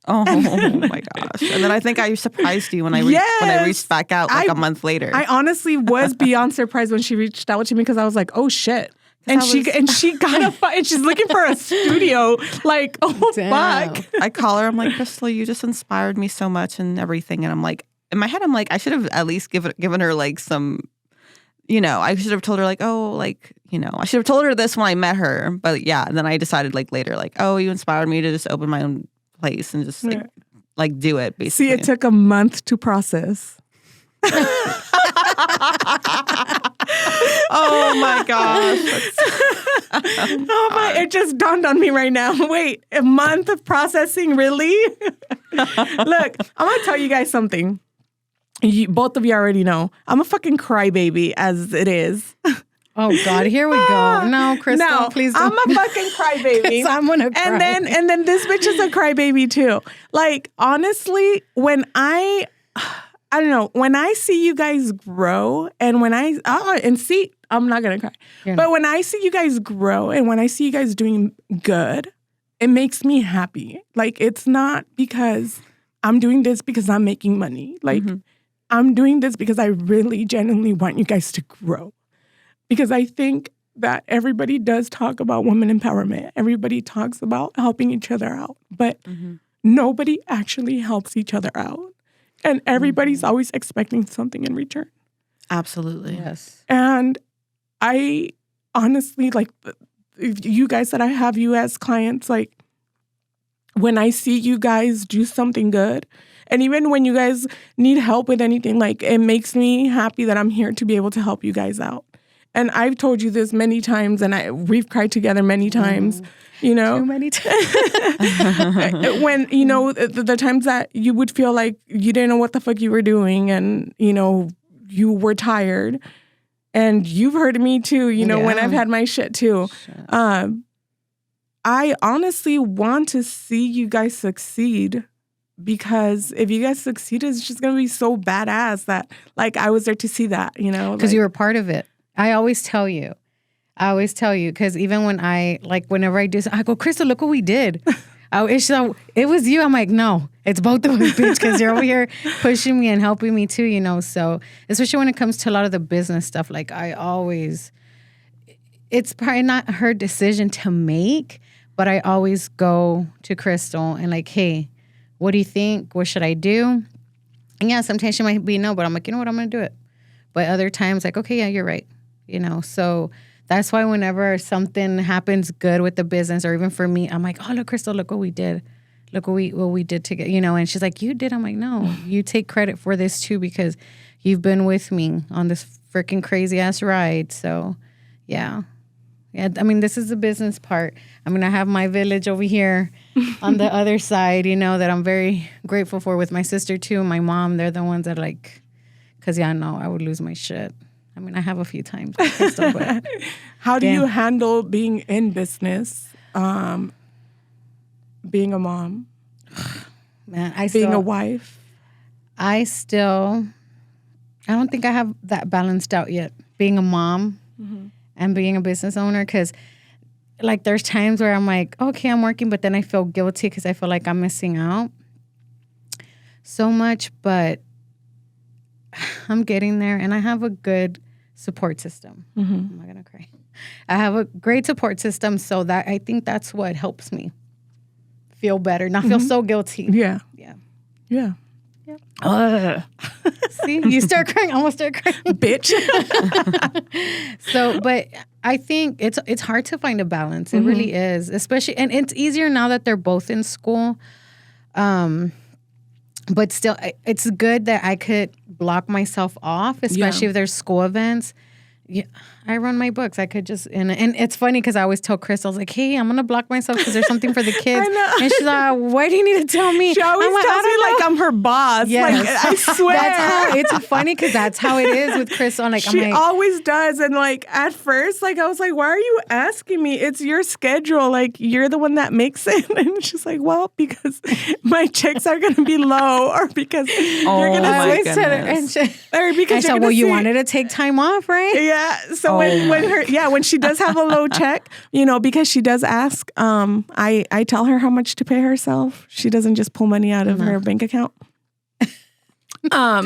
[SPEAKER 3] Oh my gosh. And then I think I surprised you when I when I
[SPEAKER 2] Yes.
[SPEAKER 3] reached back out like a month later.
[SPEAKER 2] I honestly was beyond surprised when she reached out to me because I was like, oh shit. And
[SPEAKER 3] I
[SPEAKER 2] she got and she's looking for a studio. Like, oh
[SPEAKER 1] Damn.
[SPEAKER 2] fuck.
[SPEAKER 3] I call her, I'm like, Crystal, you just inspired me so much and everything. And I'm like, in my head, I'm like, I should have at least given her like some, I should have told her like, oh, like, I should have told her this when I met her. But yeah, and then I decided like later, like, oh, you inspired me to just open my own place and just like do it basically.
[SPEAKER 2] See, it took a month to process.
[SPEAKER 3] Oh my gosh.
[SPEAKER 2] Oh my, it just dawned on me right now. Wait, a month of processing, really? Look, I'm gonna tell you guys something. Both of you already know. I'm a fucking crybaby as it is.
[SPEAKER 1] Oh God, here we go. No, Crystal,
[SPEAKER 2] No,
[SPEAKER 1] please don't.
[SPEAKER 2] I'm a fucking crybaby.
[SPEAKER 1] 'Cause I'm gonna cry.
[SPEAKER 2] And then this bitch is a crybaby too. Like honestly, when I don't know, when I see you guys grow and when I'm not gonna cry.
[SPEAKER 1] Yeah.
[SPEAKER 2] But when I see you guys grow and when I see you guys doing good, it makes me happy. Like it's not because I'm doing this because I'm making money. Like I'm doing this because I really genuinely want you guys to grow. Because I think that everybody does talk about women empowerment. Everybody talks about helping each other out, but nobody actually helps each other out. And everybody's always expecting something in return.
[SPEAKER 3] Absolutely.
[SPEAKER 1] Yes.
[SPEAKER 2] And I honestly, like, you guys that I have you as clients, like, when I see you guys do something good, and even when you guys need help with anything, like, it makes me happy that I'm here to be able to help you guys out. And I've told you this many times, and we've cried together many times,
[SPEAKER 1] Too many times.
[SPEAKER 2] when, the times that you would feel like you didn't know what the fuck you were doing and, you were tired. And you've heard me too, when I've had my shit too. I honestly want to see you guys succeed because if you guys succeed, it's just going to be so badass that, like, I was there to see that,
[SPEAKER 1] Because you were part of it. I always tell you, because even when whenever I do, I go, Crystal, look what we did. It was you. I'm like, no, it's both of us, bitch, because you're over here pushing me and helping me too, So especially when it comes to a lot of the business stuff, like it's probably not her decision to make, but I always go to Crystal and like, hey, what do you think? What should I do? And yeah, sometimes she might be no, but I'm like, you know what, I'm going to do it. But other times, like, okay, yeah, you're right. So that's why whenever something happens good with the business, or even for me, I'm like, oh, look, Crystal, look what we did. Look what we did together, And she's like, you did? I'm like, no, you take credit for this too, because you've been with me on this freaking crazy ass ride. So yeah. Yeah, I mean, this is the business part. I mean, I have my village over here on the other side, that I'm very grateful for, with my sister too, and my mom. They're the ones that because no, I would lose my shit. I mean, I have a few times. But
[SPEAKER 2] how do you handle being in business, being a mom,
[SPEAKER 1] man,
[SPEAKER 2] being a wife?
[SPEAKER 1] I don't think I have that balanced out yet. Being a mom and being a business owner, because there's times where I'm like, okay, I'm working, but then I feel guilty because I feel like I'm missing out so much, but I'm getting there, and I have a good support system. I'm not gonna cry. I have a great support system, so that I think that's what helps me feel better, not feel so guilty.
[SPEAKER 2] Yeah.
[SPEAKER 1] See, you start crying, almost start crying,
[SPEAKER 2] bitch.
[SPEAKER 1] So, but I think it's hard to find a balance. It really is, especially, and it's easier now that they're both in school. But still, it's good that I could block myself off, especially if there's school events. Yeah, I run my books. I could just, and it's funny because I always tell Chris, I was like, hey, I'm going to block myself because there's something for the kids.
[SPEAKER 2] I know.
[SPEAKER 1] And she's like, why do you need to tell me?
[SPEAKER 2] She always tells me like I'm her boss.
[SPEAKER 1] Yes.
[SPEAKER 2] Like, I swear.
[SPEAKER 1] It's funny because that's how it is with Chris.
[SPEAKER 2] She always does. And at first, I was like, why are you asking me? It's your schedule. You're the one that makes it. And she's like, well, because my checks are going to be low, or because you're going to or because
[SPEAKER 1] I said, well, you wanted to take time off, right?
[SPEAKER 2] Yeah. So when she does have a low check, because she does ask, I tell her how much to pay herself. She doesn't just pull money out of her bank account.
[SPEAKER 3] I'm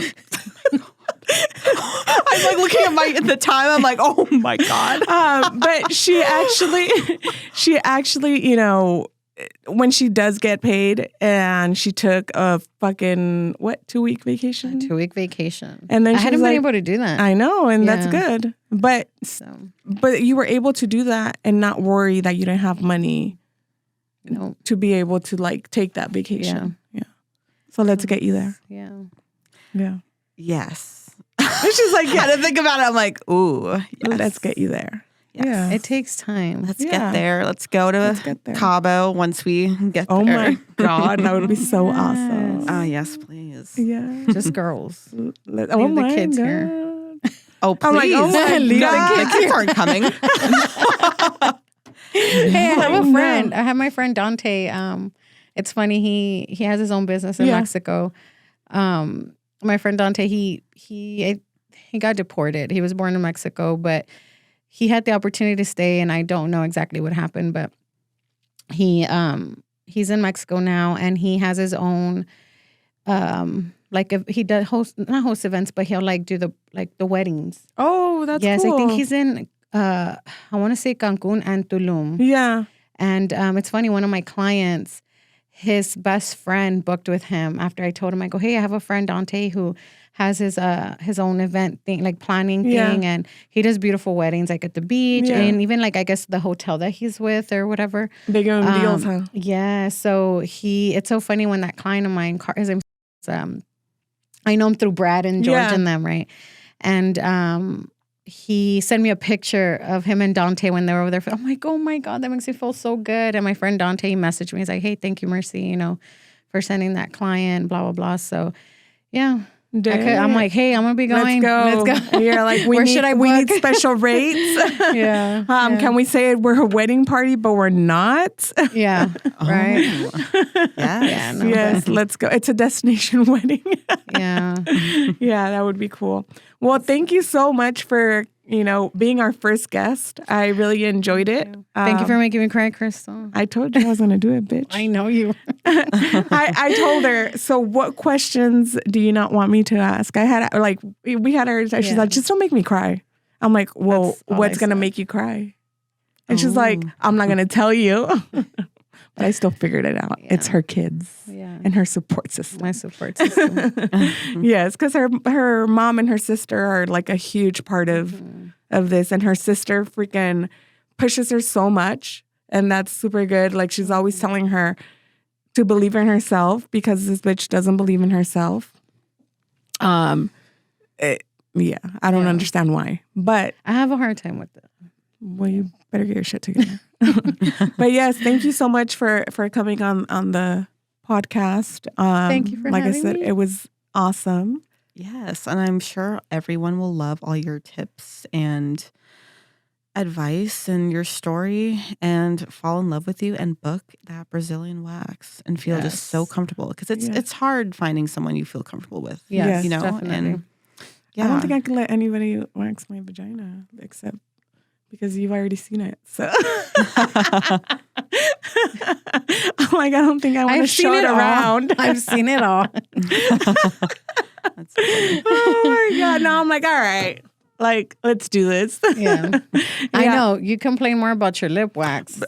[SPEAKER 3] looking at the time. I'm like, oh my God.
[SPEAKER 2] But she actually, when she does get paid, and she took a fucking 2-week vacation?
[SPEAKER 1] 2-week vacation.
[SPEAKER 2] And then
[SPEAKER 1] I hadn't been able to do that.
[SPEAKER 2] I know, and that's good. But you were able to do that and not worry that you didn't have money to be able to take that vacation. Yeah. So let's get you there.
[SPEAKER 1] Yeah.
[SPEAKER 2] Yeah.
[SPEAKER 3] Yes. She's like, yeah, to think about it. I'm like, ooh, yes.
[SPEAKER 2] Let's get you there.
[SPEAKER 3] Yes.
[SPEAKER 2] Yeah.
[SPEAKER 1] It takes time.
[SPEAKER 3] Let's get there. Let's go to Cabo once we get there.
[SPEAKER 2] Oh my God, that would be so awesome.
[SPEAKER 3] Oh, yes, please.
[SPEAKER 2] Yeah.
[SPEAKER 1] Just girls.
[SPEAKER 2] Leave
[SPEAKER 1] the kids
[SPEAKER 2] God.
[SPEAKER 1] here.
[SPEAKER 3] Oh, please.
[SPEAKER 2] I'm like, oh my God.
[SPEAKER 3] The kids aren't coming.
[SPEAKER 1] Hey, I have a friend. I have my friend Dante. It's funny. He has his own business in Mexico. My friend Dante, he got deported. He was born in Mexico, but he had the opportunity to stay, and I don't know exactly what happened, but he's in Mexico now, and he has his own he does not host events, but he'll do the weddings.
[SPEAKER 2] Oh, that's cool.
[SPEAKER 1] Yes, I think he's in I want to say Cancun and Tulum.
[SPEAKER 2] Yeah.
[SPEAKER 1] And it's funny, one of my clients, his best friend booked with him after I told him, I go, hey, I have a friend, Dante, who has his own event thing, planning thing, and he does beautiful weddings at the beach, and even I guess the hotel that he's with or whatever.
[SPEAKER 2] They give him deals, huh?
[SPEAKER 1] Yeah, so it's so funny when that client of mine, his name's, I know him through Brad and George and them, right? And he sent me a picture of him and Dante when they were over there. I'm like, oh my God, that makes me feel so good. And my friend Dante messaged me. He's like, hey, thank you, Mercy, for sending that client, blah, blah, blah. So, yeah. I'm like, hey, I'm gonna be going.
[SPEAKER 2] Let's go. You're like, we need special rates.
[SPEAKER 1] Yeah.
[SPEAKER 2] Can we say we're a wedding party, but we're not?
[SPEAKER 1] Yeah. Right.
[SPEAKER 3] Yes.
[SPEAKER 1] Yeah, no,
[SPEAKER 2] yes. Let's go. It's a destination wedding.
[SPEAKER 1] Yeah.
[SPEAKER 2] Yeah, that would be cool. Well, thank you so much for being our first guest. I really enjoyed it.
[SPEAKER 1] Thank you for making me cry, Crystal.
[SPEAKER 2] I told you I was going to do it, bitch.
[SPEAKER 1] I know you.
[SPEAKER 2] I told her, so what questions do you not want me to ask? We had her, she's like, just don't make me cry. I'm like, well,
[SPEAKER 1] That's all
[SPEAKER 2] what's
[SPEAKER 1] I
[SPEAKER 2] going to
[SPEAKER 1] said.
[SPEAKER 2] make you cry? And she's like, I'm not going to tell you. But I still figured it out.
[SPEAKER 1] Yeah.
[SPEAKER 2] It's her kids and her support system.
[SPEAKER 1] My support system.
[SPEAKER 2] Yes, because her mom and her sister are like a huge part of this. And her sister freaking pushes her so much. And that's super good. Like she's always telling her to believe in herself because this bitch doesn't believe in herself. I don't understand why. But
[SPEAKER 1] I have a hard time with it.
[SPEAKER 2] well, you better get your shit together. But yes, thank you so much for coming on the podcast.
[SPEAKER 1] Thank you for
[SPEAKER 2] like I
[SPEAKER 1] having
[SPEAKER 2] said,
[SPEAKER 1] me.
[SPEAKER 2] it was awesome.
[SPEAKER 3] Yes, and I'm sure everyone will love all your tips and advice and your story and fall in love with you and book that Brazilian wax and feel just so comfortable because it's hard finding someone you feel comfortable with.
[SPEAKER 1] Yes,
[SPEAKER 3] you know,
[SPEAKER 1] definitely.
[SPEAKER 3] and
[SPEAKER 2] I don't think I can let anybody wax my vagina except because you've already seen it. So I'm like, I don't think I want to show it around.
[SPEAKER 1] I've seen it all.
[SPEAKER 3] That's funny.
[SPEAKER 2] Oh my God. No, I'm like, all right. Like, let's do this.
[SPEAKER 1] Yeah. I know. You complain more about your lip wax.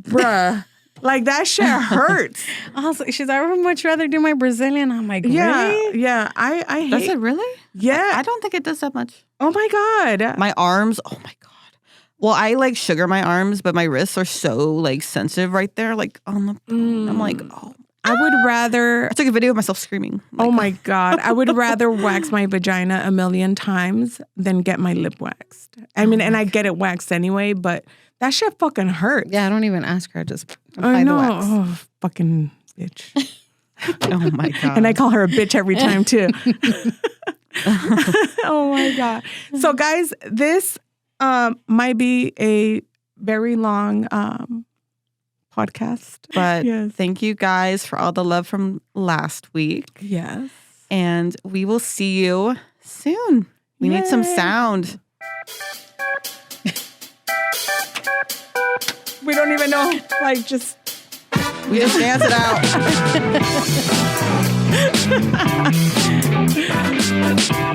[SPEAKER 2] Bruh. Like, that shit hurts.
[SPEAKER 1] Also, she's like, I would much rather do my Brazilian. I'm like, really?
[SPEAKER 2] Yeah. I hate
[SPEAKER 3] Does it really?
[SPEAKER 2] Yeah.
[SPEAKER 3] I don't think it does that much.
[SPEAKER 2] Oh my God.
[SPEAKER 3] My arms, oh my God. Well, I like sugar my arms, but my wrists are so like sensitive right there, like on the bone. I'm like, oh.
[SPEAKER 2] I would rather,
[SPEAKER 3] I took a video of myself screaming.
[SPEAKER 2] oh my God, I would rather wax my vagina 1,000,000 times than get my lip waxed. I mean, and I get it waxed anyway, but that shit fucking hurts.
[SPEAKER 1] Yeah, I don't even ask her. Just apply
[SPEAKER 2] I
[SPEAKER 1] the
[SPEAKER 2] know.
[SPEAKER 1] wax.
[SPEAKER 2] Oh, fucking bitch.
[SPEAKER 3] Oh my God.
[SPEAKER 2] And I call her a bitch every time too. Oh my God. So guys, this might be a very long podcast.
[SPEAKER 3] But
[SPEAKER 2] Yes.
[SPEAKER 3] thank you guys for all the love from last week.
[SPEAKER 2] Yes.
[SPEAKER 3] And we will see you soon. We need some
[SPEAKER 2] Yay.
[SPEAKER 3] sound.
[SPEAKER 2] We don't even know. Like, just.
[SPEAKER 3] We just dance it out.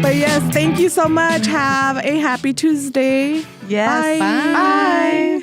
[SPEAKER 2] But yes, thank you so much. Have a happy Tuesday.
[SPEAKER 3] Yes.
[SPEAKER 2] Bye.
[SPEAKER 3] Bye.